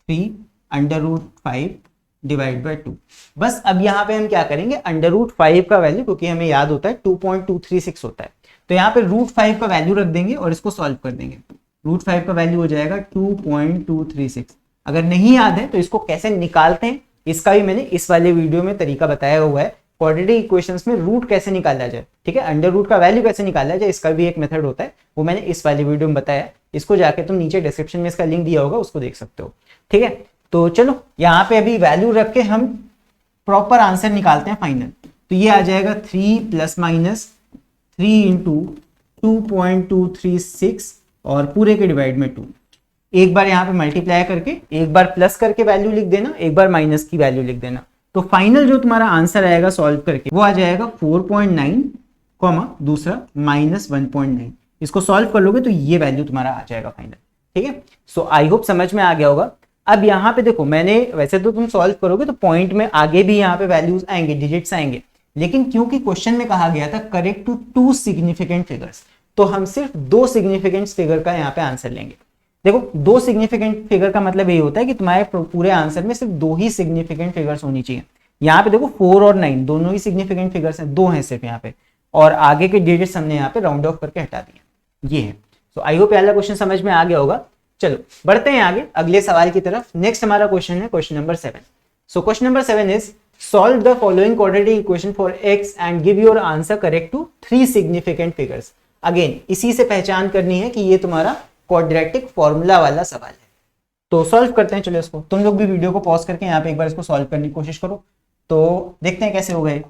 3 under root 5 divide by 2। बस अब यहाँ पे हम क्या करेंगे, अंडर रूट 5 का वैल्यू, क्योंकि हमें याद होता है 2.236 होता है, तो यहाँ पे रूट 5 का वैल्यू रख देंगे और इसको सॉल्व कर देंगे। रूट 5 का वैल्यू हो जाएगा 2.236। अगर नहीं याद है तो इसको कैसे निकालते हैं इसका भी मैंने इस वाले वीडियो में तरीका बताया हुआ है, क्वाड्रेटिक इक्वेशंस में रूट कैसे निकाला जाए। ठीक है, अंडर रूट का वैल्यू कैसे निकाला जाए इसका भी एक मेथड होता है, वो मैंने इस वाले वीडियो में बताया, इसको जाके तुम नीचे डिस्क्रिप्शन में इसका लिंक दिया होगा उसको देख सकते हो। ठीक है, तो चलो यहाँ पे अभी वैल्यू रख के हम प्रॉपर आंसर निकालते हैं फाइनल। तो ये आ जाएगा 3 प्लस माइनस 3 इंटू 2.236 और पूरे के डिवाइड में 2। एक बार यहाँ पे मल्टीप्लाई करके एक बार प्लस करके वैल्यू लिख देना, एक बार माइनस की वैल्यू लिख देना, तो फाइनल जो तुम्हारा आंसर आएगा सॉल्व करके वो आ जाएगा 4.9 कॉमा दूसरा माइनस 1.9। इसको सॉल्व कर लोगे तो ये वैल्यू तुम्हारा आ जाएगा फाइनल। ठीक है, सो आई होप समझ में आ गया होगा। अब यहाँ पे देखो, मैंने वैसे तो तुम सॉल्व करोगे तो पॉइंट में आगे भी यहाँ पे वैल्यूज आएंगे, डिजिट्स आएंगे, लेकिन क्योंकि क्वेश्चन में कहा गया था करेक्ट टू 2 सिग्निफिकेंट फिगर्स, तो हम सिर्फ 2 सिग्निफिकेंट फिगर का यहाँ पे आंसर लेंगे। देखो 2 सिग्निफिकेंट फिगर का मतलब यही होता है कि तुम्हारे पूरे आंसर में सिर्फ 2 ही सिग्निफिकेंट फिगर्स होनी चाहिए। यहाँ पे देखो 4 और 9 दोनों ही सिग्निफिकेंट फिगर्स हैं, 2 हैं सिर्फ यहाँ पे, और आगे के डिजिट्स हमने यहाँ पे राउंड ऑफ करके हटा दिए, ये है। सो आई होप पहला क्वेश्चन समझ में आ गया होगा। चलो बढ़ते हैं आगे अगले सवाल की तरफ। नेक्स्ट हमारा क्वेश्चन है question number 7। So question number 7 is solve the following quadratic equation for x and give your answer correct to 3 significant figures. Again इसी से पहचान करनी है कि ये तुम्हारा क्वाड्रेटिक फॉर्मूला वाला सवाल है, तो सॉल्व करते हैं। चलो इसको तुम लोग भी वीडियो को पॉज करके यहाँ पे एक बार इसको सॉल्व करने की कोशिश करो, तो देखते हैं कैसे हो गए।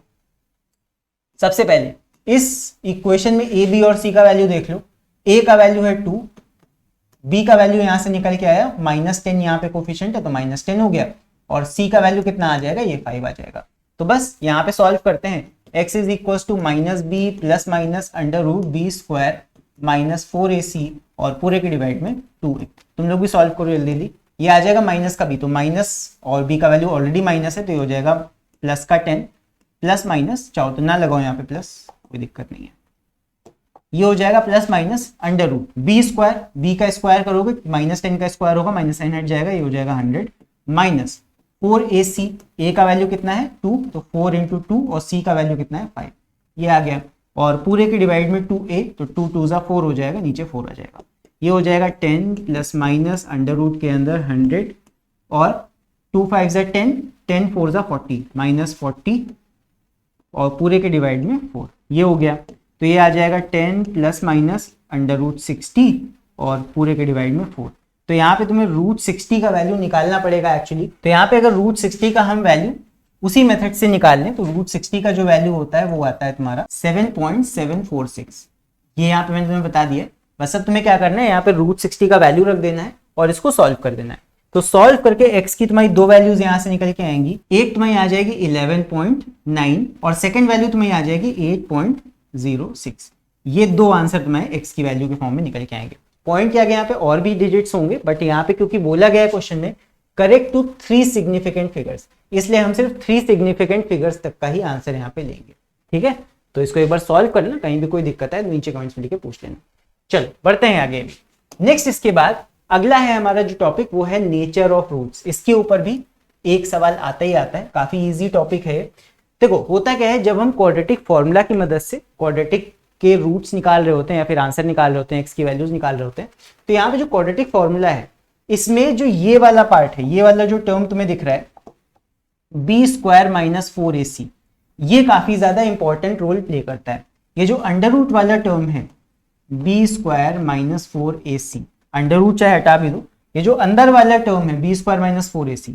सबसे पहले इस इक्वेशन में a b और c का वैल्यू देख लो। a का वैल्यू है 2, b का वैल्यू यहां से निकल के आया -10, यहाँ पे कोफिशिएंट है तो -10 हो गया, और c का वैल्यू कितना आ जाएगा, ये 5 आ जाएगा। तो बस यहाँ पे सॉल्व करते हैं। x is equal to minus b plus minus under root b square minus 4ac और पूरे के डिवाइड में 2a। तुम लोग भी सॉल्व करो जल्दी जल्दी। ये आ जाएगा माइनस का b, तो माइनस और b का वैल्यू ऑलरेडी माइनस है तो ये हो जाएगा प्लस का 10 प्लस माइनस, चाहो तो ना लगाओ यहाँ पे प्लस, कोई दिक्कत नहीं है। ये हो जाएगा plus minus under root b square, b का स्क्वायर करोगे -10 का स्क्वायर होगा, -10 हट जाएगा, ये हो जाएगा 100 माइनस 4ac, ए का वैल्यू कितना है 2, तो 4 इंटू 2 और सी का वैल्यू कितना है 5, ये आ गया। और पूरे के डिवाइड में 2a, तो 2 2 जा 4 हो जाएगा, नीचे 4 आ जाएगा। ये हो जाएगा 10 प्लस माइनस अंडर रूट के अंदर 100 और 2 5 जा 10, 10 4 जा 40 माइनस 40 और पूरे के डिवाइड में 4, ये हो गया। तो ये आ जाएगा 10 प्लस माइनस अंडर रूट 60 और पूरे के डिवाइड में 4। तो यहाँ पे तुम्हें रूट 60 का वैल्यू निकालना पड़ेगा एक्चुअली। तो यहाँ पे अगर रूट 60 का हम वैल्यू उसी मेथड से निकाल लें तो रूट 60 का जो वैल्यू होता है वो आता है तुम्हारा 7.746। ये यहाँ पे मैंने तुम्हें बता दिया। बस अब तुम्हें क्या करना है, यहाँ पे रूट 60 का वैल्यू रख देना है और इसको सॉल्व कर देना है। तो सॉल्व करके x की तुम्हारी दो वैल्यूज यहाँ से निकल के आएंगी, एक तुम्हारी आ जाएगी 11.9 और सेकंड वैल्यू तुम्हारी आ जाएगी 8.06। ये दो आंसर तुम्हारे x की वैल्यू के फॉर्म में निकल के आएंगे। पॉइंट क्या गया, यहाँ पे और भी डिजिट्स होंगे बट यहाँ पे क्योंकि बोला गया है क्वेश्चन में करेक्ट टू 3 सिग्निफिकेंट फिगर्स, इसलिए हम सिर्फ 3 सिग्निफिकेंट फिगर्स तक का ही आंसर यहाँ पे लेंगे। ठीक है, तो इसको एक बार सॉल्व कर लेना, कहीं भी कोई दिक्कत है तो नीचे कमेंट्स में लिख के पूछ लेना। चलो बढ़ते हैं आगे। नेक्स्ट इसके बाद अगला है हमारा जो टॉपिक वो है नेचर ऑफ रूट्स। इसके ऊपर भी एक सवाल आता ही आता है, काफी इजी टॉपिक है। देखो होता क्या है, जब हम क्वाड्रेटिक फॉर्मूला की मदद से क्वाड्रेटिक के रूट्स निकाल रहे होते हैं या फिर आंसर निकाल रहे होते हैं, एक्स की वैल्यूज निकाल रहे होते हैं, तो यहाँ पे जो क्वाड्रेटिक फॉर्मूला है इसमें जो ये वाला पार्ट है, ये वाला जो टर्म तुम्हें दिख रहा है बी स्क्वायर माइनस 4ac, ये काफी ज्यादा इंपॉर्टेंट रोल प्ले करता है। ये जो अंडर रूट वाला टर्म है b square minus 4ac, under root चाहे हटा भी दो, ये जो अंदर वाला टर्म है बी स्क्वायर माइनस 4ac,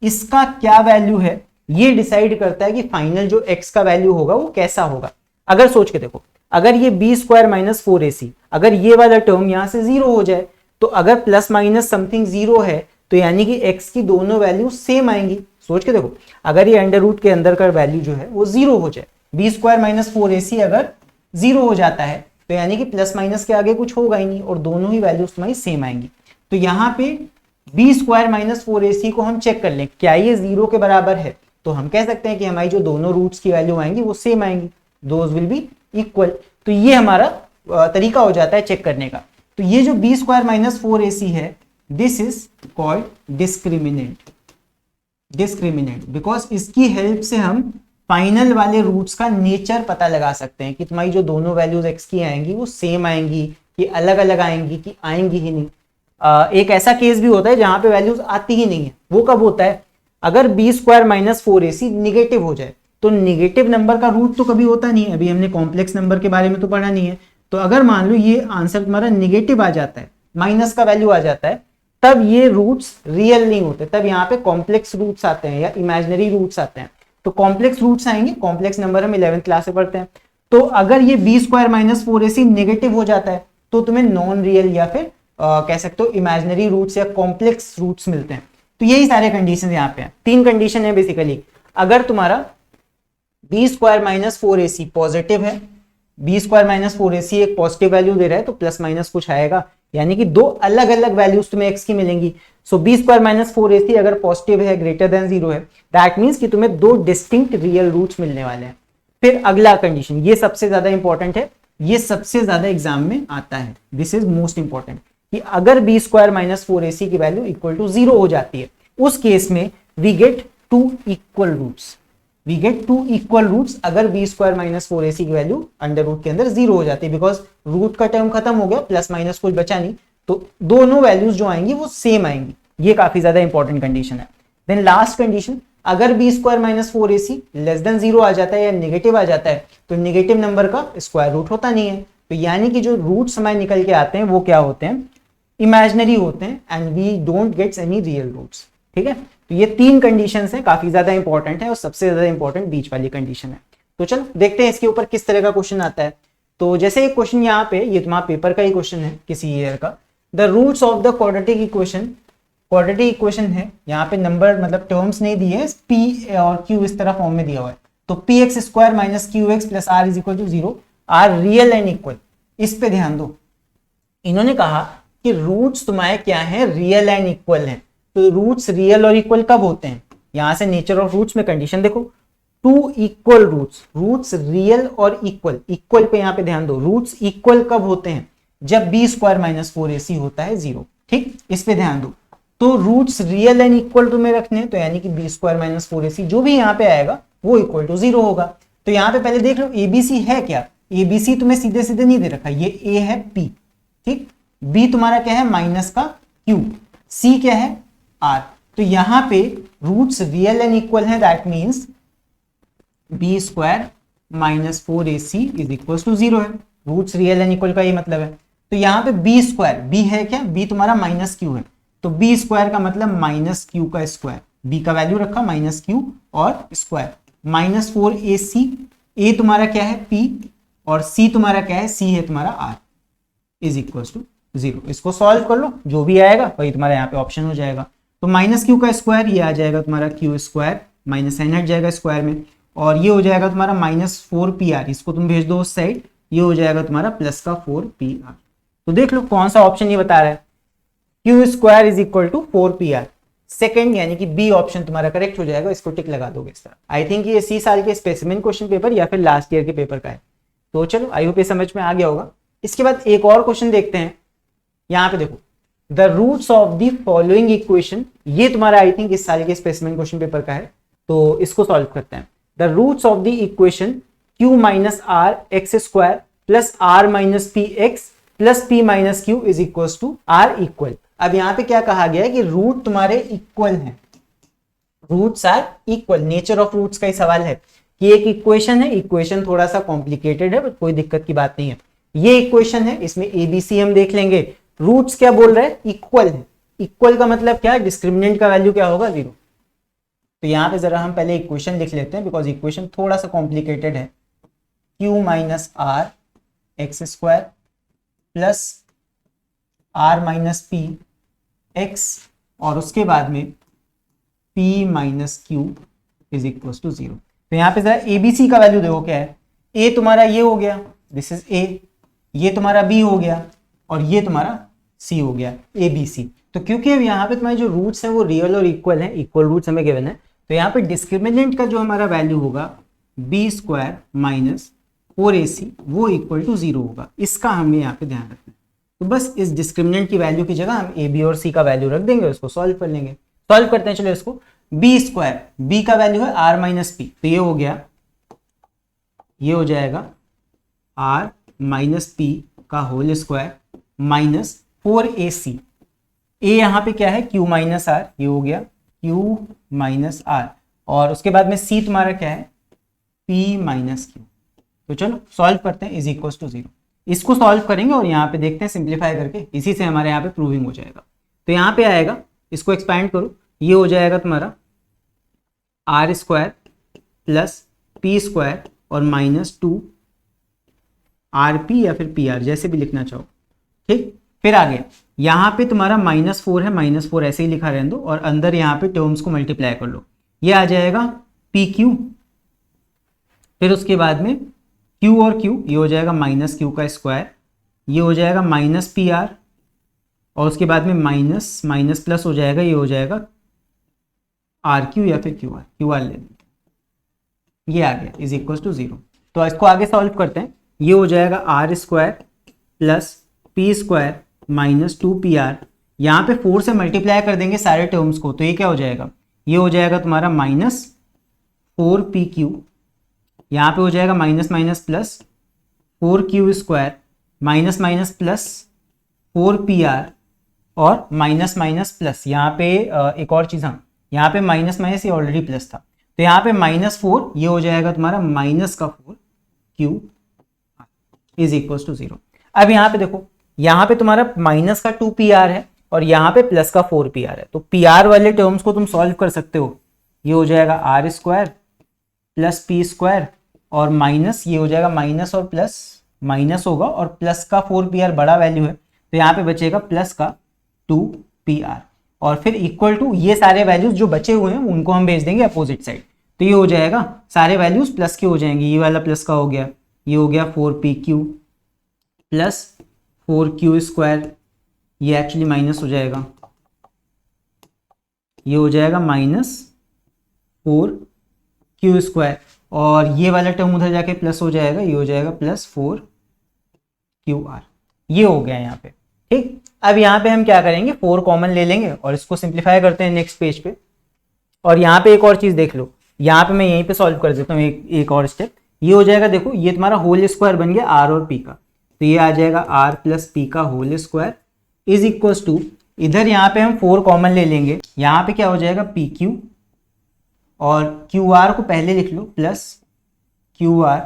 इसका क्या वैल्यू है ये डिसाइड करता है कि फाइनल जो x का वैल्यू होगा वो कैसा होगा। अगर सोच के देखो, अगर ये बी स्क्वायर माइनस 4ac, अगर ये वाला टर्म यहां से जीरो हो जाए, तो अगर प्लस माइनस समथिंग जीरो है तो यानी कि x की दोनों वैल्यू सेम आएंगी। सोच के देखो, अगर ये अंडर रूट के अंदर का वैल्यू जो है वो जीरो हो जाए, बी स्क्वायर माइनस 4ac अगर जीरो हो जाता है तो यानी कि प्लस माइनस के आगे कुछ होगा ही नहीं और दोनों ही वैल्यूज तुम्हारी सेम आएंगी। तो यहाँ पे बी स्क्वायर माइनस 4ac को हम चेक कर लें क्या ये जीरो के बराबर है, तो हम कह सकते हैं कि हमारी जो दोनों रूट्स की वैल्यू आएंगी वो सेम आएंगी, दोज विल बी इक्वल। तो ये हमारा तरीका हो जाता है चेक करने का। तो ये जो बी स्क्वायर माइनस 4ac है, this is called discriminant. Discriminant because इसकी हेल्प से हम फाइनल वाले रूट्स का नेचर पता लगा सकते हैं कि तुम्हारी जो दोनों वैल्यूज x की आएंगी वो सेम आएंगी कि अलग अलग आएंगी कि आएंगी ही नहीं। एक ऐसा केस भी होता है जहां पे वैल्यूज आती ही नहीं है, वो कब होता है, अगर B square minus 4ac negative हो जाए। तो निगेटिव नंबर का रूट तो कभी होता नहीं है, अभी हमने कॉम्प्लेक्स नंबर के बारे में तो पढ़ा नहीं है। तो अगर मान लो ये आंसर तुम्हारा निगेटिव आ जाता है, माइनस का वैल्यू आ जाता है, तब ये रूट्स रियल नहीं होते, तब यहाँ पे कॉम्प्लेक्स रूट्स आते हैं या इमेजिनरी रूट्स आते हैं। तो कॉम्प्लेक्स रूट्स आएंगे, कॉम्प्लेक्स नंबर हम 11th क्लास से पढ़ते हैं। तो अगर ये B square minus 4ac negative हो जाता है तो तुम्हें नॉन रियल या फिर कह सकते हो इमेजिनरी रूट्स या कॉम्प्लेक्स रूट्स मिलते हैं। तो यही सारे कंडीशन यहाँ पे हैं, 3 कंडीशन है बेसिकली। अगर तुम्हारा b square minus 4ac positive है, बी स्क्वायर माइनस 4ac एक पॉजिटिव वैल्यू दे रहा है तो प्लस माइनस कुछ आएगा, यानी कि दो अलग अलग वैल्यूज तुम्हें x की मिलेंगी। सो बी स्क्वायर माइनस 4ac अगर पॉजिटिव है, ग्रेटर देन 0 है, दैट मीन्स कि तुम्हें दो डिस्टिंक्ट रियल रूट्स मिलने वाले हैं। फिर अगला कंडीशन, ये सबसे ज्यादा इंपॉर्टेंट है, ये सबसे ज्यादा एग्जाम में आता है, दिस इज मोस्ट इंपॉर्टेंट, कि अगर बी स्क्वायर माइनस 4ac की वैल्यू इक्वल टू 0 हो जाती है, उस केस में we get 2 equal roots. We get 2 equal roots अगर बी स्क्वायर माइनस 4ac की वैल्यू अंडर रूट के अंदर 0 हो जाती है, बिकॉज रूट का टर्म खत्म हो गया, प्लस माइनस कुछ बचा नहीं, तो दोनों वैल्यूज जो आएंगी वो सेम आएंगी। ये काफी ज्यादा इंपॉर्टेंट कंडीशन है। देन लास्ट कंडीशन, अगर B square minus 4ac less than 0 आ जाता है या नेगेटिव आ जाता है तो नेगेटिव नंबर का स्क्वायर रूट होता नहीं है, तो यानी कि जो रूट्स हमारे निकल के आते हैं वो क्या होते हैं, इमेजिनरी होते हैं and we don't gets any real roots. ठीक है, तो ये 3 कंडीशंस हैं, काफी ज्यादा इंपॉर्टेंट है और सबसे ज्यादा इंपॉर्टेंट बीच वाली कंडीशन है। तो चलो देखते हैं इसके ऊपर किस तरह का क्वेश्चन आता है। तो जैसे एक क्वेश्चन यहाँ पे, ये तुम्हारा पेपर का ही क्वेश्चन है किसी ईयर का, the roots of the quadratic equation, quadratic equation है, यहाँ पे नंबर मतलब टर्म्स नहीं दिए, p और q इस तरह फॉर्म में दिया हुआ है। तो px square minus qx plus r is equal to 0 are real and equal. इस पे ध्यान दो, इन्होंने कहा कि रूट्स तुम्हारे क्या है, रियल एंड इक्वल हैं। तो रूट्स रियल और इक्वल कब होते हैं, यहां से नेचर ऑफ रूट्स में कंडीशन देखो, two equal roots, roots real और इक्वल, इक्वल पे यहाँ पे ध्यान दो, रूट्स इक्वल कब होते हैं, जब बी स्क्वायर माइनस 4ac होता है 0, ठीक, इस पे ध्यान दो। तो रूट्स रियल एंड इक्वल तुम्हें रखने हैं, तो यानी कि बी स्क्वायर माइनस 4ac जो भी यहाँ पे आएगा वो इक्वल टू 0 होगा। तो यहाँ पे पहले देख लो एबीसी है क्या, एबीसी तुम्हें सीधे सीधे नहीं दे रखा, ये ए है पी, ठीक, बी तुम्हारा क्या है माइनस का क्यू, सी क्या है आर। तो यहाँ पे रूट्स रियल एंड इक्वल है, that means B square minus 4ac is equal to 0 है, रूट्स रियल एंड इक्वल का ये मतलब है। तो यहाँ पे बी स्क्वायर, बी है क्या, बी तुम्हारा माइनस क्यू है, तो बी स्क्वायर का मतलब माइनस क्यू का स्क्वायर, बी का वैल्यू रखा माइनस क्यू और स्क्वायर, माइनस 4ac, ए तुम्हारा क्या है पी और सी तुम्हारा क्या है, सी है तुम्हारा आर, इज इक्वल टू 0। इसको सॉल्व कर लो, जो भी आएगा वही तुम्हारा यहाँ पे ऑप्शन हो जाएगा। तो माइनस क्यू का स्क्वायर ये आ जाएगा तुम्हारा क्यू स्क्वायर, माइनस एन हट जाएगा स्क्वायर में, और ये हो जाएगा तुम्हारा माइनस 4pr, इसको तुम भेज दो उस साइड, ये हो जाएगा तुम्हारा प्लस का 4pr। तो देख लो कौन सा ऑप्शन ये बता रहा है, Q square is equal to 4pr, second यानी कि बी ऑप्शन तुम्हारा करेक्ट हो जाएगा, इसको टिक लगा दोगे इस तरह। आई थिंक ये इसी साल के स्पेसिमेन क्वेश्चन पेपर या फिर लास्ट ईयर के पेपर का है। तो चलो आई होप ये समझ में आ गया होगा। इसके बाद एक और क्वेश्चन देखते हैं, यहाँ पे देखो the roots of the following equation, ये तुम्हारा आई थिंक इस साल के स्पेसिमेन क्वेश्चन पेपर का है, तो इसको सॉल्व करते हैं। The roots of the equation q minus R X square plus R minus P X plus P minus Q is equal to are equal. अब यहाँ पे क्या कहा गया है कि रूट तुम्हारे इक्वल हैं, roots are equal, nature of roots का ही सवाल है कि एक इक्वेशन है, इक्वेशन थोड़ा सा कॉम्प्लिकेटेड है बट कोई दिक्कत की बात नहीं है। ये इक्वेशन है, इसमें एबीसी हम देख लेंगे, रूट्स क्या बोल रहे हैं, इक्वल है, इक्वल का मतलब क्या है, डिस्क्रिमिनेंट का वैल्यू क्या होगा 0। तो यहाँ पे जरा हम पहले इक्वेशन लिख लेते हैं बिकॉज इक्वेशन थोड़ा सा कॉम्प्लिकेटेड है, q minus R X square plus R minus P X और उसके बाद में p minus Q is equal to 0। तो यहाँ पे जरा एबीसी का वैल्यू देखो क्या है, a तुम्हारा ये हो गया, दिस इज a, ये तुम्हारा b हो गया और ये तुम्हारा c हो गया, ABC। तो क्योंकि अब यहाँ पे तुम्हारे जो रूट्स हैं वो रियल और इक्वल हैं, इक्वल रूट्स हमें गिवन है, तो यहाँ पे डिस्क्रिमिनेंट का जो हमारा वैल्यू होगा बी स्क्वायर माइनस 4ac वो इक्वल टू 0 होगा, इसका हमें यहाँ पे ध्यान रखना है। तो बस इस डिस्क्रिमिनेंट की वैल्यू की जगह हम ए बी और सी का वैल्यू रख देंगे, उसको सॉल्व कर लेंगे। सॉल्व करते हैं चलो इसको, बी स्क्वायर, बी का वैल्यू है आर माइनस पी, तो ये हो गया, ये हो जाएगा आर माइनस पी का होल स्क्वायर माइनस 4ac, ए यहाँ पे क्या है क्यू माइनस आर, ये हो गया क्यू माइनस आर, और उसके बाद में सी तुम्हारा क्या है पी माइनस क्यू। तो चलो सॉल्व करते हैं, इज इक्वल टू 0। इसको सॉल्व करेंगे और यहाँ पे देखते हैं सिंप्लीफाई करके, इसी से हमारे यहाँ पे प्रूविंग हो जाएगा। तो यहाँ पे आएगा, इसको एक्सपैंड करो, ये हो जाएगा तुम्हारा R square plus P square और माइनस 2 आर पी या फिर पी आर जैसे भी लिखना चाहो, ठीक। फिर आगे यहाँ पे तुम्हारा -4 है, -4 ऐसे ही लिखा रहने दो और अंदर यहाँ पे टर्म्स को मल्टीप्लाई कर लो, ये आ जाएगा पी क्यू, फिर उसके बाद में क्यू और क्यू, ये हो जाएगा माइनस क्यू का स्क्वायर, ये हो जाएगा माइनस पी आर और उसके बाद में माइनस माइनस प्लस हो जाएगा, ये हो जाएगा आर क्यू या फिर क्यू आर ले लेंगे, ये आ गया इज इक्वल टू 0। तो इसको आगे सॉल्व करते हैं, ये हो जाएगा R square plus P square minus 2pr, यहाँ पे 4 से मल्टीप्लाई कर देंगे सारे टर्म्स को, तो ये क्या हो जाएगा, ये हो जाएगा तुम्हारा माइनस 4pq, यहाँ पे हो जाएगा minus minus plus 4q square minus minus plus 4pr और माइनस माइनस प्लस, यहाँ पे एक और चीज़, हाँ यहाँ पे माइनस माइनस ये ऑलरेडी प्लस था, तो यहाँ पे -4, ये हो जाएगा तुम्हारा माइनस का 4q इज इक्वल टू 0। अब यहाँ पे देखो, यहाँ पे तुम्हारा माइनस का 2pr है और यहाँ पे प्लस का 4pr है, तो pr वाले टर्म्स को तुम सॉल्व कर सकते हो, ये हो जाएगा R square plus P square और माइनस, ये हो जाएगा माइनस और प्लस माइनस होगा और प्लस का 4pr बड़ा वैल्यू है, तो यहाँ पे बचेगा प्लस का 2pr और फिर इक्वल टू ये सारे वैल्यूज जो बचे हुए हैं उनको हम भेज देंगे अपोजिट साइड, तो ये हो जाएगा सारे वैल्यूज प्लस के हो जाएंगे, ये वाला प्लस का हो गया, ये हो गया 4pq प्लस 4q स्क्वायर, ये एक्चुअली माइनस हो जाएगा, ये हो जाएगा -4q स्क्वायर और ये वाला टर्म उधर जाके प्लस हो जाएगा, ये हो जाएगा +4QR। ये हो गया यहाँ पे, ठीक। अब यहाँ पे हम क्या करेंगे, 4 कॉमन ले लेंगे और इसको सिंप्लीफाई करते हैं नेक्स्ट पेज पे। और यहाँ पे एक और चीज देख लो, यहाँ पे मैं यहीं पे सॉल्व कर देता हूँ एक और स्टेप। ये हो जाएगा, देखो ये तुम्हारा होल स्क्वायर बन गया R और P का, तो ये आ जाएगा R + P का whole square is equal to, इधर यहाँ पे हम 4 कॉमन ले लेंगे, यहाँ पे क्या हो जाएगा PQ, और QR को पहले लिख लो +QR,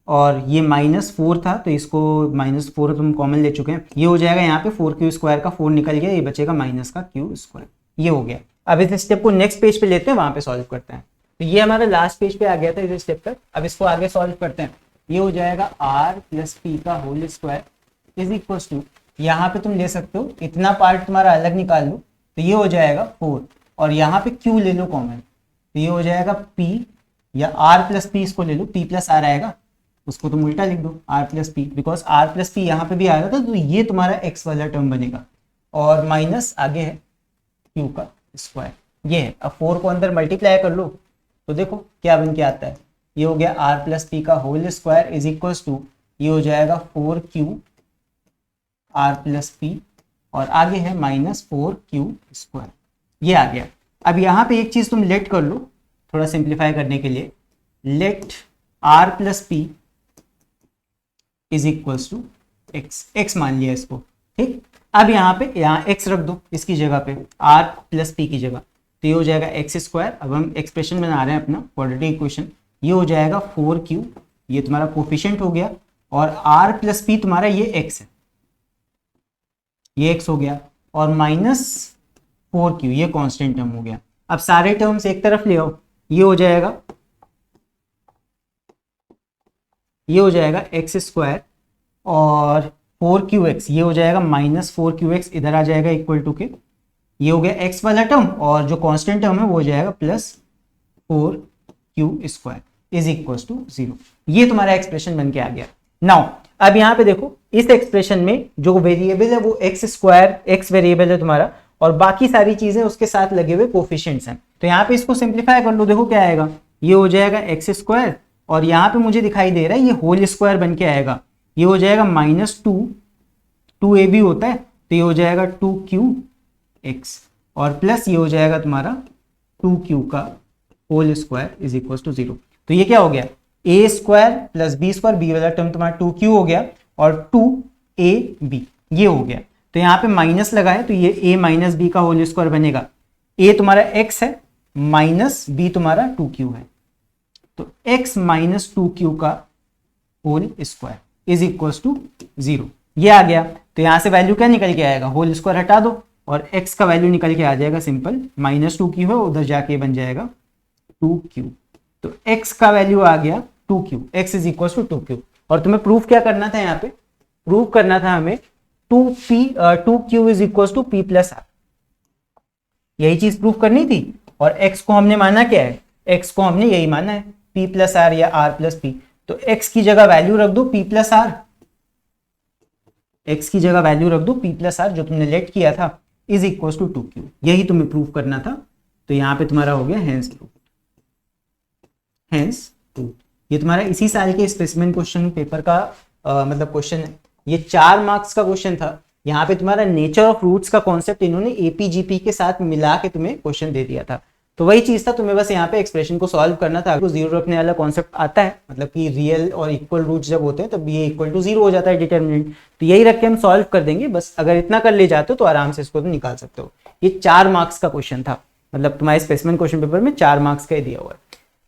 और ये -4 था तो इसको -4 तुम कॉमन ले चुके हैं, ये हो जाएगा यहाँ पे 4Q² का 4 निकल गया, ये बचेगा -Q²। ये हो गया। अब इस स्टेप को नेक्स्ट पेज पे लेते हैं, वहां पे सॉल्व करते हैं। तो ये हमारा लास्ट पेज पे आ गया था इस स्टेप तक। अब इसको आगे सॉल्व करते हैं। ये हो जाएगा R + P का whole square is equal to, यहाँ पे तुम ले सकते हो इतना पार्ट तुम्हारा अलग निकाल लो, तो ये हो जाएगा 4, और यहाँ पे Q ले लो कॉमन, तो ये हो जाएगा P, या R + P इसको ले लो, P + R आएगा, उसको तुम उल्टा लिख दो R + P, because R + P यहाँ पे भी आ रहा था, तो ये तुम्हारा x वाला टर्म बनेगा, और माइनस आगे है Q का स्क्वायर, ये है। अब 4 को अंदर मल्टीप्लाई कर लो तो देखो क्या बन के आता है, ये हो गया R + P का whole square is equal to, ये हो जाएगा 4Q R + P, और आगे है -4Q²। ये आ गया। अब यहाँ पे एक चीज तुम लेट कर लो थोड़ा सिंप्लीफाई करने के लिए, let R + P is equal to x मान लिया इसको, ठीक। अब यहाँ x रख दो इसकी जगह पे, R + P की जगह, तो ये हो जाएगा x²। अब हम एक्सप्रेशन बना रहे हैं अपना क्वाड्रेटिक इक्वेशन, ये हो जाएगा 4Q, ये तुम्हारा कोफिशिएंट हो गया, और R + P तुम्हारा ये x है, ये x हो गया, और -4Q ये कांस्टेंट टर्म हो गया। अब सारे टर्म्स एक तरफ ले आओ, ये हो जाएगा x², और 4QX ये हो जाएगा -4QX, इधर आ जाएगा इक्वल टू के, ये हो गया x वाला टर्म, और जो कांस्टेंट टर्म है वो हो जाएगा +4Q² इज इक्वल टू 0। ये तुम्हारा एक्सप्रेशन बन के आ गया। नाउ अब यहाँ पे देखो, इस एक्सप्रेशन में जो वेरिएबल है वो x² वेरिएबल है तुम्हारा, और बाकी सारी चीजें उसके साथ लगे हुए कोफिशिएंट्स हैं। तो यहाँ पे इसको सिंप्लीफाई कर लो, देखो क्या आएगा, ये हो जाएगा x², और यहाँ पे मुझे दिखाई दे रहा है ये होल स्क्वायर बन के आएगा, ये हो जाएगा -2ab होता है, तो ये हो जाएगा 2QX, और प्लस ये हो जाएगा तुम्हारा 2Q का whole square is equal to 0। तो ये क्या हो गया, a² + b², b वाला टर्म तुम्हारा 2Q हो गया, और 2ab ये हो गया। तो यहाँ पे माइनस लगाए तो ये a - b का होल स्क्वायर बनेगा, a तुम्हारा x है, -b तुम्हारा 2Q है, तो x - 2Q का whole square is equal to 0। ये आ गया। तो यहां से वैल्यू क्या निकल के आएगा, होल स्क्वायर हटा दो और x का वैल्यू निकल के आ जाएगा सिंपल, -2Q है, उधर जाके बन जाएगा 2Q। तो x का वैल्यू आ गया 2Q, x is equal to 2Q। और तुम्हें प्रूफ क्या करना था, यहाँ पे प्रूफ करना था हमें 2Q is equal to P + R, यही चीज प्रूफ करनी थी। और x को हमने माना क्या है, x को हमने यही माना है P + R या R + P। तो x की जगह वैल्यू रख दो P + R, x की जगह वैल्यू रख दो P + R जो तुमने लेट किया था, इज इक्वल टू 2Q, यही तुम्हें प्रूफ करना था। तो यहाँ पे तुम्हारा हो गया हेंस प्रूफ। ये तुम्हारा इसी साल के स्पेसिमेन क्वेश्चन पेपर का मतलब क्वेश्चन है, ये 4 मार्क्स का क्वेश्चन था। यहाँ पे तुम्हारा नेचर ऑफ रूट्स का कॉन्सेप्ट इन्होंने एपीजीपी के साथ मिला के तुम्हें क्वेश्चन दे दिया था। तो वही चीज था, तुम्हें बस यहाँ पे एक्सप्रेशन को सॉल्व करना था। आपको जीरो रखने वाला कॉन्सेप्ट आता है, मतलब कि रियल और इक्वल रूट्स जब होते हैं तब ये इक्वल टू 0 हो जाता है डिटर्मिनेंट, तो यही रख के हम सॉल्व कर देंगे। बस अगर इतना कर ले जाते हो तो आराम से इसको तो निकाल सकते हो। ये 4 मार्क्स का क्वेश्चन था, मतलब तुम्हारे स्पेसिमेन क्वेश्चन पेपर में 4 मार्क्स का ही दिया हुआ है।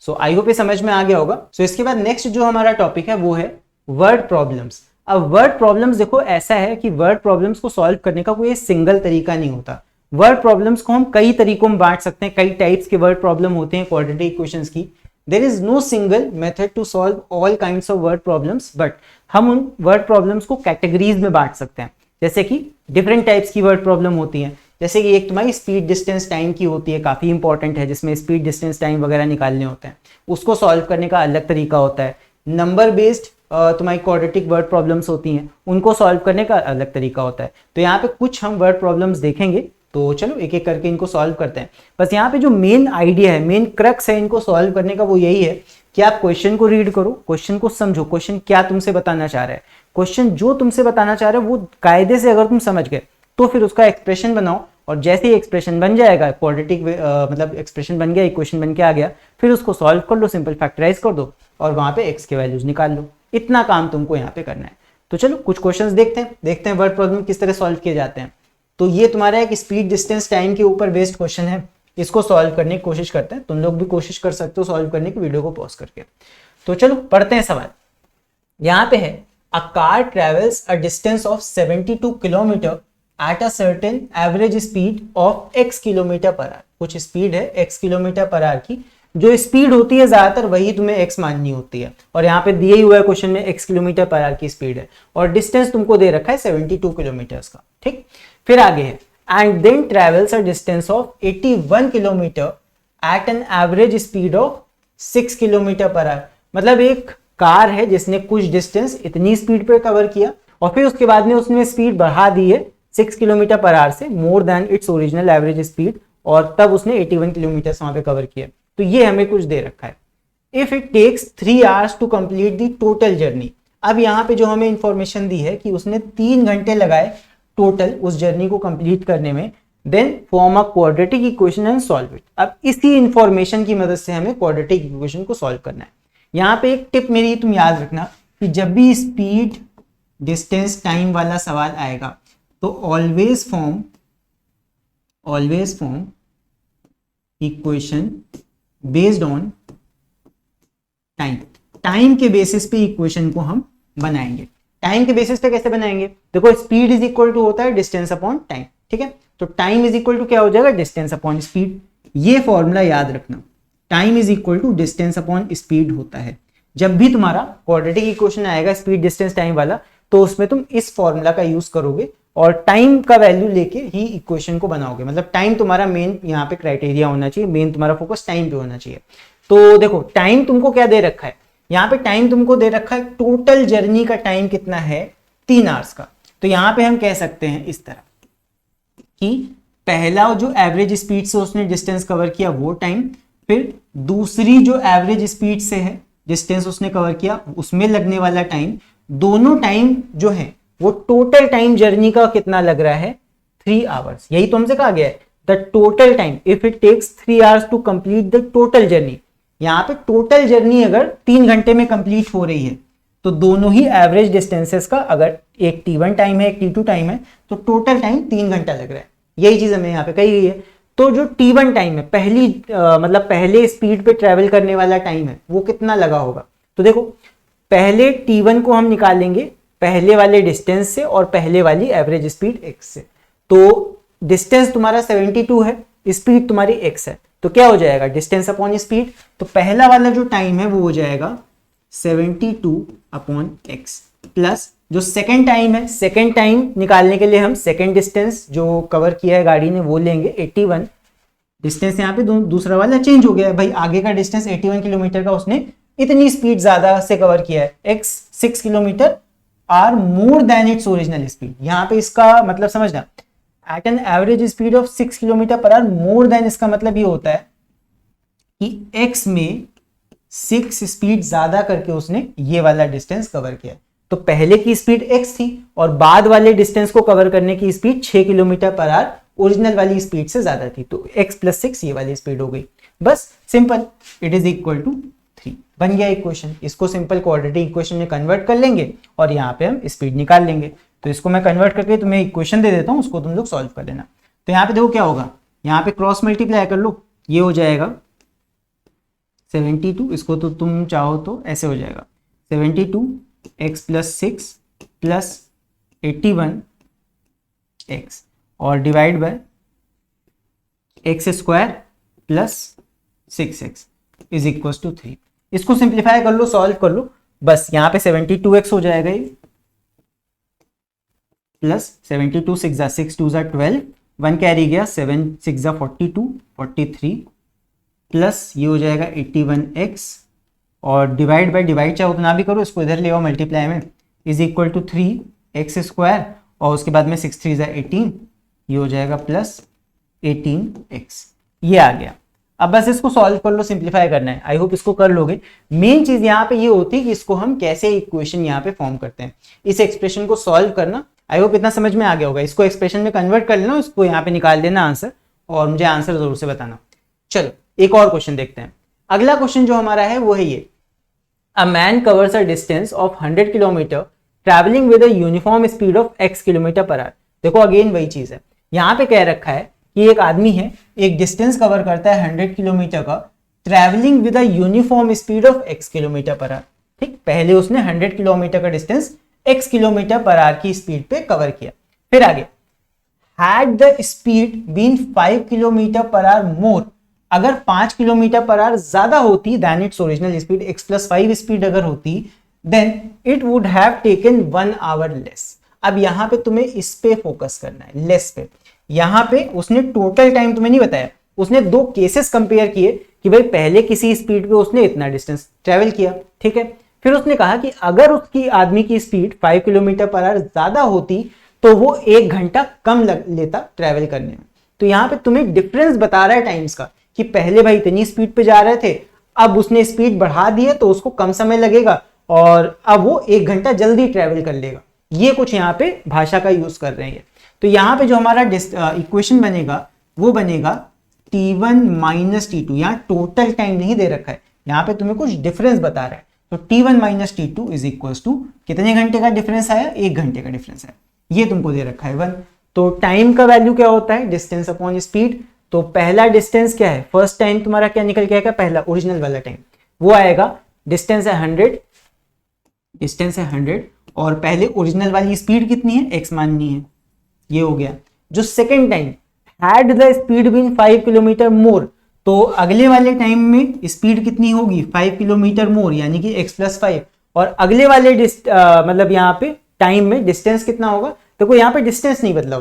सो आई होप ये समझ में आ गया होगा। सो इसके बाद नेक्स्ट जो हमारा टॉपिक है वो है वर्ड प्रॉब्लम्स। अब वर्ड प्रॉब्लम्स देखो ऐसा है कि वर्ड प्रॉब्लम्स को सॉल्व करने का कोई सिंगल तरीका नहीं होता। वर्ड प्रॉब्लम्स को हम कई तरीकों में बांट सकते हैं, कई टाइप्स के वर्ड प्रॉब्लम होते हैं क्वाड्रेटिक इक्वेशंस की। There is no single method to solve all kinds of word problems, but हम उन वर्ड प्रॉब्लम्स को कैटेगरीज में बांट सकते हैं। जैसे कि डिफरेंट टाइप्स की वर्ड प्रॉब्लम होती हैं, जैसे कि एक तुम्हारी स्पीड डिस्टेंस टाइम की होती है, काफी इंपॉर्टेंट है, जिसमें स्पीड डिस्टेंस टाइम वगैरह निकालने होते हैं, उसको सॉल्व करने का अलग तरीका होता है। नंबर बेस्ड तुम्हारी क्वाड्रेटिक वर्ड प्रॉब्लम्स होती हैं, उनको सॉल्व करने का अलग तरीका होता है। तो यहाँ पे कुछ हम वर्ड प्रॉब्लम्स देखेंगे, तो चलो एक एक करके इनको सॉल्व करते हैं। बस यहाँ पे जो मेन आइडिया है, मेन क्रक्स है इनको सॉल्व करने का, वो यही है कि आप क्वेश्चन को रीड करो, क्वेश्चन को समझो, क्वेश्चन क्या तुमसे बताना चाह रहा है, क्वेश्चन जो तुमसे बताना चाह रहा है वो कायदे से अगर तुम समझ गए तो फिर उसका एक्सप्रेशन बनाओ, और जैसे ही एक्सप्रेशन बन जाएगा, क्वाड्रेटिक मतलब एक्सप्रेशन बन गया, इक्वेशन बन के आ गया, फिर उसको सॉल्व कर लो, सिंपल फैक्टराइज कर दो और वहां पे एक्स के वैल्यूज निकाल लो। इतना काम तुमको यहाँ पे करना है। तो चलो कुछ क्वेश्चंस देखते हैं वर्ड प्रॉब्लम किस तरह सॉल्व किए जाते हैं। तो ये तुम्हारा एक स्पीड डिस्टेंस टाइम के ऊपर बेस्ड क्वेश्चन है, इसको सॉल्व करने की कोशिश करते हैं। तुम लोग भी कोशिश कर सकते हो सॉल्व करने की, वीडियो को पॉज करके। तो चलो पढ़ते हैं सवाल। यहाँ पे है a car travels a distance of 72 kilometre at a certain average speed of x kilometre per our. कुछ स्पीड है x किलोमीटर पर आवर की, जो स्पीड होती है ज्यादातर वही तुम्हें x माननी होती है, और यहाँ पे दिए हुआ है क्वेश्चन में x किलोमीटर पर आवर की स्पीड है और डिस्टेंस तुमको दे रखा है 72 किलोमीटर का। ठीक, फिर आगे है and then travels a distance of 81 kilometre at an average speed of 6 kilometre per hour. मतलब एक कार है जिसने कुछ डिस्टेंस इतनी स्पीड पे कवर किया और फिर उसके बाद में उसने स्पीड बढ़ा दी है 6 किलोमीटर पर आवर से, मोर than its original average speed, और तब उसने 81 किलोमीटर वहां पे कवर किया। तो ये हमें कुछ दे रखा है। If it takes 3 hours to complete the total journey. अब यहाँ पे जो हमें इंफॉर्मेशन दी है कि उसने 3 घंटे लगाए टोटल उस जर्नी को कंप्लीट करने में, then form a quadratic equation and solve it. अब इसी इंफॉर्मेशन की मदद से हमें क्वाड्रेटिक इक्वेशन को सॉल्व करना है। यहाँ पे एक टिप मेरी तुम याद रखना कि जब भी स्पीड डिस्टेंस टाइम वाला सवाल आएगा तो always form equation based on time. Time के बेसिस पे इक्वेशन को हम बनाएंगे। टाइम के बेसिस पे कैसे बनाएंगे? देखो स्पीड इज इक्वल टू होता है डिस्टेंस अपॉन टाइम, ठीक है? तो टाइम इज इक्वल टू क्या हो जाएगा? Distance upon speed. ये फॉर्मूला याद रखना, time is equal to distance upon speed होता है। जब भी तुम्हारा क्वाड्रेटिक इक्वेशन आएगा स्पीड डिस्टेंस टाइम वाला, तो उसमें तुम इस फॉर्मूला का यूज करोगे और टाइम का वैल्यू लेके ही इक्वेशन को बनाओगे। मतलब टाइम तुम्हारा मेन यहाँ पे क्राइटेरिया होना चाहिए, मेन तुम्हारा फोकस टाइम पे होना चाहिए। तो देखो टाइम तुमको क्या दे रखा है, यहाँ पे टाइम तुमको दे रखा है टोटल जर्नी का टाइम कितना है, 3 आवर्स का। तो यहाँ पे हम कह सकते हैं इस तरह कि पहला जो एवरेज स्पीड से उसने डिस्टेंस कवर किया वो टाइम, फिर दूसरी जो एवरेज स्पीड से है डिस्टेंस उसने कवर किया उसमें लगने वाला टाइम, दोनों टाइम जो है वो टोटल टाइम जर्नी का कितना लग रहा है, 3 आवर्स। यही तो हमसे कहा गया है the total time if it takes 3 hours to complete the total journey. यहाँ पे टोटल जर्नी अगर 3 घंटे में कंप्लीट हो रही है तो दोनों ही एवरेज डिस्टेंसेस का अगर एक T1 टाइम है एक T2 टाइम है तो टोटल टाइम 3 घंटा लग रहा है। यही चीज हमें यहाँ पे कही गई है। तो जो T1 टाइम है मतलब पहले स्पीड पे ट्रेवल करने वाला टाइम है वो कितना लगा होगा? तो देखो पहले T1 को हम निकालेंगे पहले वाले डिस्टेंस से और पहले वाली एवरेज स्पीड x से। तो डिस्टेंस तुम्हारा 72 है, स्पीड तुम्हारी x है, तो क्या हो जाएगा डिस्टेंस अपॉन स्पीड। तो पहला वाला जो टाइम है वो हो जाएगा 72 अपॉन x प्लस जो सेकेंड टाइम है, सेकेंड टाइम निकालने के लिए हम सेकेंड डिस्टेंस जो कवर किया है गाड़ी ने वो लेंगे 81। डिस्टेंस यहाँ पे दूसरा वाला चेंज हो गया है भाई, आगे का डिस्टेंस 81 किलोमीटर का उसने इतनी स्पीड ज्यादा से कवर किया है, x 6 kilometre are more than its original speed. यहाँ पे इसका मतलब समझना, at an average speed of 6 kilometre per hour more than, इसका मतलब ये होता है कि x में 6 स्पीड ज्यादा करके उसने ये वाला डिस्टेंस कवर किया। तो पहले की स्पीड x थी और बाद वाले डिस्टेंस को कवर करने की speed 6 kilometre per our original वाली स्पीड से ज्यादा थी, तो x प्लस 6 ये वाली स्पीड हो गई। बस simple, it is equal to 3 बन गया इक्वेशन। इसको सिंपल क्वाड्रेटिक इक्वेशन में कन्वर्ट कर लेंगे और यहाँ पे हम स्पीड निकाल लेंगे। तो इसको मैं कन्वर्ट करके तुम्हें इक्वेशन दे देता हूँ, उसको तुम लोग सॉल्व कर लेना। तो यहाँ पे देखो क्या होगा, यहाँ पे क्रॉस मल्टीप्लाई कर लो, ये हो जाएगा 72, इसको तो तुम चाहो तो ऐसे हो जाएगा 72 x प्लस 6 प्लस 81 x और divide by x square plus 6x is equal to 3। इसको सिंप्लीफाई कर लो, सॉल्व कर लो, बस यहाँ पे 72x हो जाएगा ये प्लस 72 6 जा 6 2 जा 12, 1 कैरी गया 7 6 जा 42 43 प्लस ये हो जाएगा 81x और डिवाइड बाय डिवाइड चाहे उतना भी करो, इसको इधर ले आओ मल्टीप्लाई में, is equal to 3x square और उसके बाद में 6 3 जा 18, ये हो जाएगा प्लस 18x। ये आ गया। अब बस इसको सॉल्व कर लो, सिंप्लीफाई करना है, आई होप इसको कर लोगे। मेन चीज यहाँ पे ये होती है कि इसको हम कैसे इक्वेशन यहाँ पे फॉर्म करते हैं, इस एक्सप्रेशन को सॉल्व करना। आई होप इतना समझ में आ गया होगा। इसको एक्सप्रेशन में कन्वर्ट कर लेना, इसको यहाँ पे निकाल देना आंसर, और मुझे आंसर जरूर से बताना। चलो एक और क्वेश्चन देखते हैं। अगला क्वेश्चन जो हमारा है वो है ये, a man covers a distance of 100 kilometre travelling with a uniform speed of x kilometre per our. देखो अगेन वही चीज है, यहाँ पे कह रखा है कि एक आदमी है, एक डिस्टेंस कवर करता है 100 किलोमीटर का, travelling with a uniform speed of x kilometre per hour. ठीक, पहले उसने 100 किलोमीटर का distance x kilometre per hour की स्पीड पे कवर किया। फिर आगे, had the speed been 5 kilometre per hour more, अगर 5 किलोमीटर पर आवर ज्यादा होती then its original speed, x+5 speed अगर होती, then it would have taken 1 hour less. अब यहाँ पे तुम्हें इस पे फोकस करना है, लेस पे। यहाँ पे उसने टोटल टाइम तुम्हें नहीं बताया, उसने दो केसेस कंपेयर किए कि भाई पहले किसी स्पीड पे उसने इतना डिस्टेंस ट्रेवल किया, ठीक है। फिर उसने कहा कि अगर उसकी आदमी की स्पीड 5 किलोमीटर पर आवर ज्यादा होती तो वो 1 घंटा कम लेता ट्रेवल करने में। तो यहाँ पे तुम्हें डिफरेंस बता रहा है टाइम्स का, कि पहले भाई इतनी स्पीड पे जा रहे थे, अब उसने स्पीड बढ़ा दी है तो उसको कम समय लगेगा, और अब वो 1 घंटा जल्दी ट्रेवल कर लेगा। ये कुछ यहाँ पे भाषा का यूज कर रहे हैं। तो यहाँ पे जो हमारा इक्वेशन बनेगा वो बनेगा T1 माइनस T2। यहाँ टोटल टाइम नहीं दे रखा है, यहाँ पे तुम्हें कुछ डिफरेंस बता रहा है। तो T1 minus T2 is equal to कितने घंटे का डिफरेंस आया, 1 घंटे का डिफरेंस है, ये तुमको दे रखा है 1। तो टाइम का वैल्यू क्या होता है, डिस्टेंस अपॉन स्पीड। तो पहला डिस्टेंस क्या है, फर्स्ट टाइम तुम्हारा क्या निकल के आएगा, पहला ओरिजिनल वाला टाइम वो आएगा, डिस्टेंस है 100, डिस्टेंस है 100, और पहले ओरिजिनल वाली स्पीड कितनी है, x माननी है, ये हो गया। जो second time, had the speed been 5 kilometre more, तो अगले वाले टाइम में स्पीड कितनी होगी, 5 किलोमीटर मोर, यानी कि x+5, और अगले वाले मतलब यहाँ पे टाइम में डिस्टेंस कितना होगा। देखो यहाँ पे डिस्टेंस नहीं बदला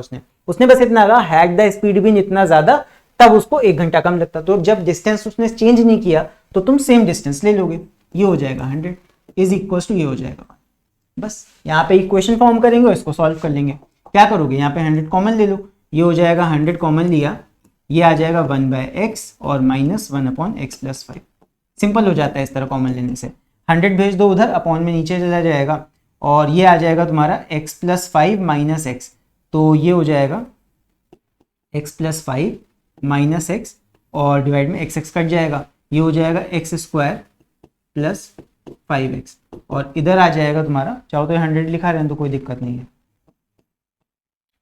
उसने बस इतना कहा हैड द स्पीड बीन इतना ज्यादा, तब उसको 1 घंटा कम लगता। तो जब डिस्टेंस उसने चेंज नहीं किया तो तुम सेम डिस्टेंस ले लोगे, ये हो जाएगा 100 इज इक्वल टू ये हो जाएगा। बस यहाँ पे इक्वेशन फॉर्म करेंगे और इसको सॉल्व कर लेंगे। क्या करोगे, यहाँ पे 100 कॉमन ले लो, ये हो जाएगा 100 कॉमन लिया, ये आ जाएगा 1/x और -1/x+5। सिंपल हो जाता है इस तरह कॉमन लेने से। 100 भेज दो उधर, अपॉन में नीचे चला जाएगा, और ये आ जाएगा तुम्हारा x+5 माइनस एक्स, तो ये हो जाएगा x+5 माइनस एक्स, और डिवाइड में x कट जाएगा, ये हो जाएगा x² प्लस 5x, और इधर आ जाएगा तुम्हारा, चाहो तो 100 लिखा रहे हैं तो कोई दिक्कत नहीं है,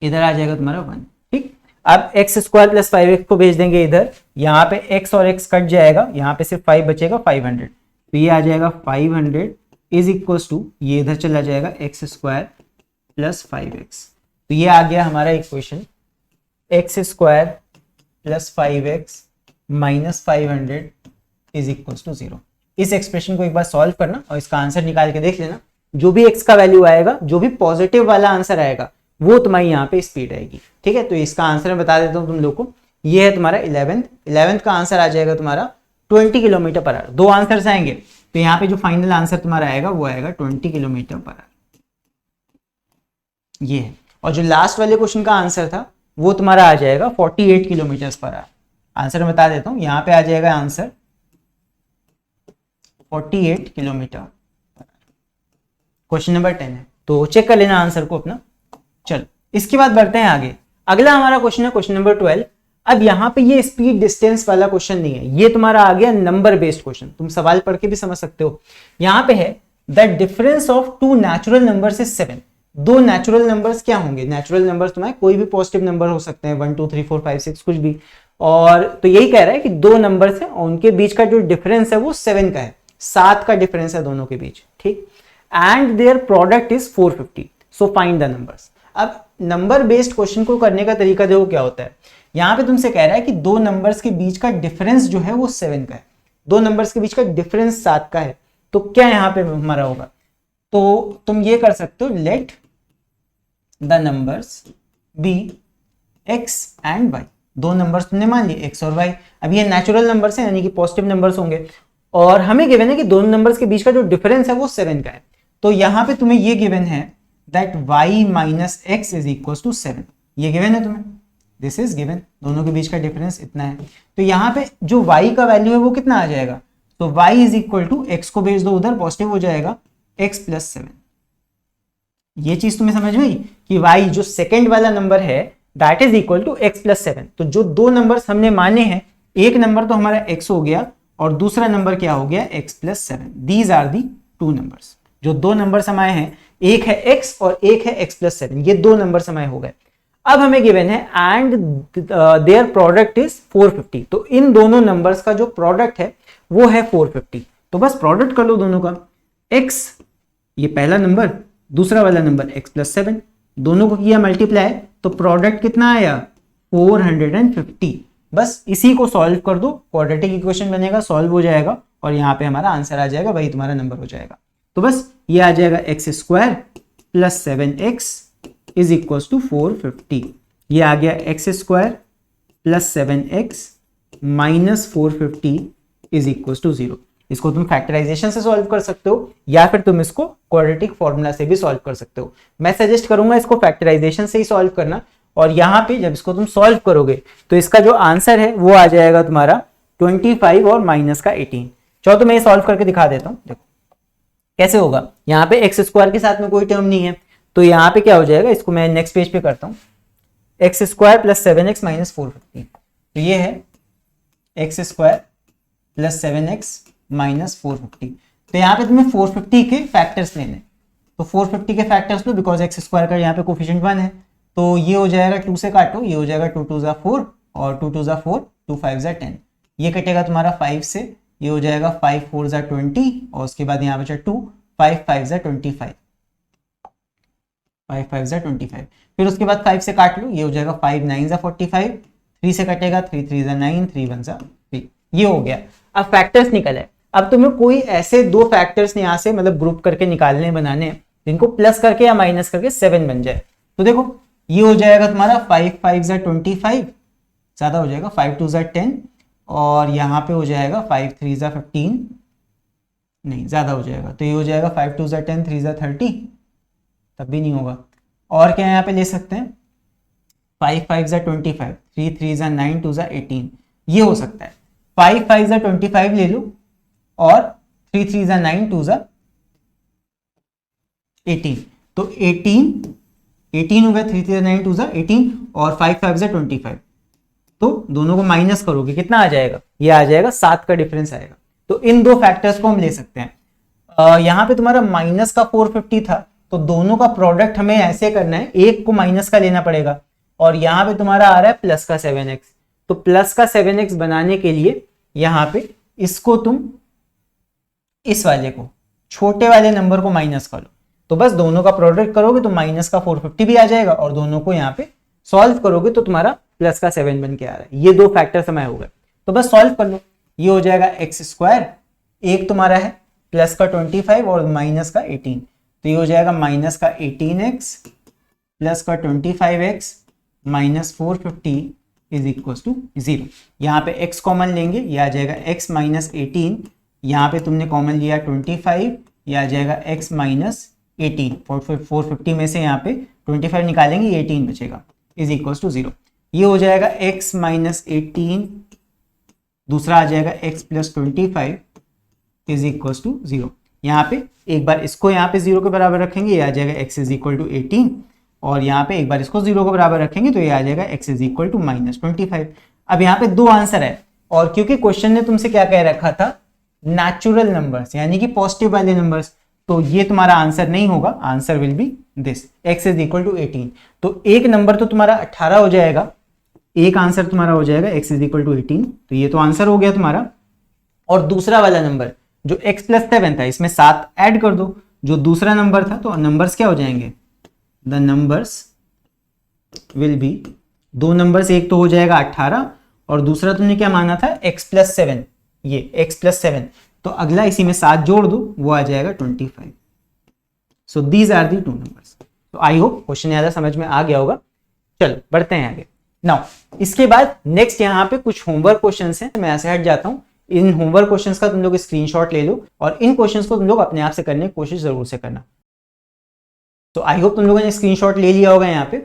इधर आ जाएगा तुम्हारा 1। ठीक, अब x² प्लस 5x को भेज देंगे इधर, यहाँ पे x और x कट जाएगा, यहाँ पे सिर्फ 5 बचेगा, 500, तो ये आ जाएगा 500 इज इक्वल टू, ये इधर चला जाएगा x² प्लस 5x। तो ये आ गया हमारा equation, x² plus 5x minus 500 is equal to 0। इस एक्सप्रेशन को एक बार सॉल्व करना और इसका आंसर निकाल के देख लेना। जो भी x का वैल्यू आएगा, जो भी पॉजिटिव वाला आंसर आएगा, वो तुम्हारी यहाँ पे स्पीड आएगी। ठीक है, तो इसका आंसर मैं बता देता हूँ तुम लोग को, ये है तुम्हारा 11th का आंसर आ जाएगा तुम्हारा 20 किलोमीटर पर आवर। 2 आंसर्स आएंगे, तो यहाँ पे जो फाइनल आंसर तुम्हारा आएगा वो आएगा 20 किलोमीटर पर आवर, ये है। और जो लास्ट वाले क्वेश्चन का आंसर था वो तुम्हारा आ जाएगा 48 किलोमीटर पर आवर। आंसर मैं बता देता हूँ, यहाँ पे आ जाएगा आंसर 48 किलोमीटर। क्वेश्चन नंबर 10 है, तो चेक कर लेना आंसर को अपना। चलो इसके बाद बढ़ते हैं आगे। अगला हमारा क्वेश्चन है क्वेश्चन नंबर 12। अब यहाँ पे ये स्पीड डिस्टेंस वाला क्वेश्चन नहीं है, ये तुम्हारा आ गया नंबर बेस्ड क्वेश्चन। तुम सवाल पढ़ के भी समझ सकते हो। यहाँ पे है the difference of 2 natural numbers is 7। 2 natural numbers क्या होंगे, नेचुरल नंबर्स तुम्हारे कोई भी पॉजिटिव नंबर हो सकते हैं, 1 2 3 4 5 6 कुछ भी। और तो यही कह रहा है कि 2 नंबर्स है और उनके बीच का जो डिफरेंस है वो 7 का है, 7 का डिफरेंस है दोनों के बीच। ठीक, and their product is 450, so find the numbers. अब नंबर बेस्ड क्वेश्चन को करने का तरीका देखो क्या होता है। यहाँ पे तुमसे कह रहा है कि 2 नंबर्स के बीच का डिफरेंस जो है वो 7 का है, 2 नंबर्स के बीच का डिफरेंस 7 का है, तो क्या यहाँ पे हमारा होगा, तो तुम ये कर सकते हो, let the numbers be x and y। 2 नंबर्स तुमने मान लिए x और y। अब ये नेचुरल नंबर्स हैं, यानी कि पॉजिटिव नंबर्स होंगे, और हमें गिवन है कि दोनों नंबर्स के बीच का जो डिफरेंस है वो 7 का है। तो यहाँ पे तुम्हें ये गिवन है that y minus X is equal to 7, ये गिवन है तुम्हें। दिस इज गिवन, दोनों के बीच का डिफरेंस इतना है। तो यहाँ पे जो y का वैल्यू है वो कितना आ जाएगा, तो y is equal to x को भेज दो उधर, पॉजिटिव हो जाएगा x प्लस 7। ये चीज तुम्हें समझ में आई कि y जो सेकंड वाला नंबर है that is equal to x plus 7। तो जो दो नंबर्स हमने माने हैं, एक नंबर तो हमारा x हो गया और दूसरा नंबर क्या हो गया, x plus 7। These are the two numbers. जो दो नंबर्स हमारे हैं, एक है x और एक है x प्लस 7, ये दो नंबर्स हमारे हो गए। अब हमें गिवन है एंड देयर प्रोडक्ट इज 450। तो इन दोनों नंबर्स का जो प्रोडक्ट है वो है 450। तो बस प्रोडक्ट कर लो दोनों का, x ये पहला नंबर, दूसरा वाला नंबर x प्लस 7, दोनों को किया मल्टीप्लाई, तो प्रोडक्ट कितना आया 450। बस इसी को सॉल्व कर दो, क्वाड्रेटिक इक्वेशन बनेगा, सॉल्व हो जाएगा और यहाँ पे हमारा आंसर आ जाएगा, वही तुम्हारा नंबर हो जाएगा। तो बस ये आ जाएगा X square plus 7x is equal to 450। ये आ गया X square plus 7x minus 450 is equal to 0। इसको तुम फैक्टराइजेशन से सॉल्व कर सकते हो या फिर तुम इसको क्वाड्रेटिक फॉर्मूला से भी सॉल्व कर सकते हो। मैं सजेस्ट करूंगा इसको फैक्टराइजेशन से ही सॉल्व करना, और यहाँ पे जब इसको तुम सॉल्व करोगे तो इसका जो आंसर है वो आ जाएगा तुम्हारा 25 और माइनस का 18। चलो तो मैं सॉल्व करके दिखा देता हूँ, देखो कैसे होगा। यहाँ पे एक्स स्क्वायर के साथ में कोई टर्म नहीं है, तो यहाँ पे क्या हो जाएगा, इसको मैं नेक्स्ट पेज पे करता हूँ, x square plus 7x minus 450। तो ये है x square plus 7x minus 450। तो यहाँ पे तुम्हें 450 के फैक्टर्स लेने, तो 450 के factors low because x square का यहाँ पे कोफिशिएंट 1 है। तो ये हो जाएगा 2 से काटो, ये हो जाएगा 2 2 4 और 2 2 4 2 5 10। ये कटेगा तुम्हारा 5 से, ये हो जाएगा 5 4 20 और उसके बाद यहाँ बचा 2, 5 5 25, 5 5 25। फिर उसके बाद 5 से काट लो, ये हो जाएगा 5 9 45, 3 से कटेगा 3 3 9, 3 1 3। ये हो गया। अब फैक्टर्स निकल है। अब तुम्हें कोई ऐसे दो फैक्टर्स यहाँ से मतलब ग्रुप करके निकालने बनाने हैं जिनको प्लस करके या माइनस करके 7 बन जाए। तो देखो ये हो जाएगा तुम्हारा 5 5 25, ज्यादा हो जाएगा 5 2 10 और यहाँ पे हो जाएगा 5 3 15, नहीं ज्यादा हो जाएगा, तो ये हो जाएगा 5 2 10 3 30, तब भी नहीं होगा। और क्या यहाँ पे ले सकते हैं 5 5 25, 3 3 9 2 18, ये हो सकता है। 5 5 25 ले लो और 3 3 9 2 18, तो 18 हो गया, 3 3 9 2 18 और 5 5 25। तो दोनों को माइनस करोगे कितना आ जाएगा, ये आ जाएगा 7 का डिफरेंस आएगा। तो इन दो फैक्टर्स को हम ले सकते हैं। यहाँ पे तुम्हारा माइनस का 450 था, तो दोनों का प्रोडक्ट हमें ऐसे करना है, एक को माइनस का लेना पड़ेगा और यहाँ पे तुम्हारा आ रहा है प्लस का 7x। तो प्लस का 7x बनाने के लिए यहाँ पे इसको तुम इस वाले को, छोटे वाले नंबर को माइनस कर लो, तो बस दोनों का प्रोडक्ट करोगे तो माइनस का 450 भी आ जाएगा और दोनों को यहाँ पे सॉल्व करोगे तो तुम्हारा प्लस का 7 बन के आ रहा है। ये दो फैक्टर्स हमारे हो गए, तो बस सॉल्व कर लो। ये हो जाएगा एक्स स्क्वायर, एक तुम्हारा है प्लस का 25 और माइनस का 18, तो ये हो जाएगा माइनस का 18x प्लस का 25x minus 450 is equal to 0। यहाँ पे x कॉमन लेंगे, ये आ जाएगा x माइनस 18, यहाँ पे तुमने कॉमन लिया 25, ये आ जाएगा x माइनस 18, 450 में से यहाँ पे 25 निकालेंगे, 18 बचेगा इज इक्वल टू 0। ये हो जाएगा x माइनस 18, दूसरा आ जाएगा x plus 25 is equal to 0। यहाँ पे एक बार इसको यहाँ पे 0 के बराबर रखेंगे, ये आ जाएगा x इज इक्वल टू 18 और यहाँ पे एक बार इसको 0 के बराबर रखेंगे तो ये आ जाएगा x is equal to minus 25। अब यहाँ पे दो आंसर है और क्योंकि क्वेश्चन ने तुमसे क्या कह रखा था, नेचुरल नंबर्स यानी कि पॉजिटिव वाले नंबर्स, तो ये तुम्हारा आंसर नहीं होगा, answer will be this, x is equal to 18। तो एक नंबर तो तुम्हारा 18 हो जाएगा, एक आंसर तुम्हारा हो जाएगा x इज इक्वल टू 18, तो ये तो आंसर हो गया तुम्हारा। और दूसरा वाला नंबर जो x प्लस 7 था, इसमें 7 ऐड कर दो, जो दूसरा नंबर था, तो नंबर्स क्या हो जाएंगे, द नंबर्स विल बी, दो नंबर्स, एक तो हो जाएगा 18 और दूसरा तुमने क्या माना था x प्लस 7, ये x प्लस 7, तो अगला इसी में 7 जोड़ दो, वो आ जाएगा 25। So these are the two numbers. तो आई होप क्वेश्चन ज्यादा समझ में आ गया होगा। चलो बढ़ते हैं आगे। नाउ इसके बाद नेक्स्ट यहाँ पे कुछ होमवर्क क्वेश्चंस हैं, मैं ऐसे हट जाता हूँ। इन होमवर्क क्वेश्चंस का तुम लोग स्क्रीनशॉट ले लो और इन क्वेश्चंस को तुम लोग अपने आप से करने की कोशिश जरूर से करना। तो आई होप तुम लोगों ने स्क्रीनशॉट ले लिया होगा यहाँ पे।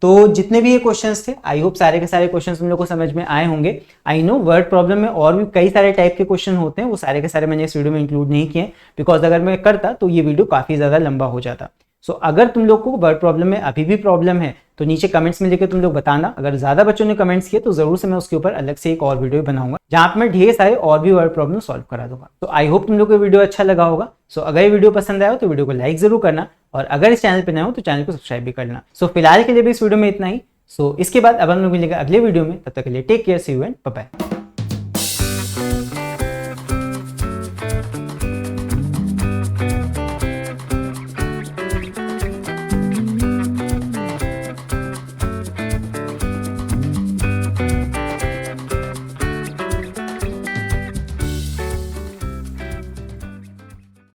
तो जितने भी ये क्वेश्चंस थे, आई होप सारे के सारे क्वेश्चंस तुम लोग को समझ में आए होंगे। आई नो वर्ड प्रॉब्लम में और भी कई सारे टाइप के क्वेश्चन होते हैं, वो सारे के सारे मैंने इस वीडियो में इंक्लूड नहीं किए, बिकॉज अगर मैं करता तो ये वीडियो काफी ज्यादा लंबा हो जाता। सो अगर तुम लोग को वर्ड प्रॉब्लम में अभी भी प्रॉब्लम है तो नीचे कमेंट्स में लेकर तुम लोग बताना। अगर ज्यादा बच्चों ने कमेंट्स किए तो जरूर से मैं उसके ऊपर अलग से एक और वीडियो बनाऊंगा जहां पे मैं ढेर सारे और भी वर्ड प्रॉब्लम सॉल्व करा दूंगा। तो आई होप तुम लोग को वीडियो अच्छा लगा होगा। सो अगर ये वीडियो पसंद आया हो तो वीडियो को लाइक जरूर करना, और अगर इस चैनल पर नए हो तो चैनल को सब्सक्राइब भी करना। सो फिलहाल के लिए भी इस वीडियो में इतना ही। सो इसके बाद अब हम लोग मिलेंगे अगले वीडियो में, तब तक के लिए take care, see you and bye bye.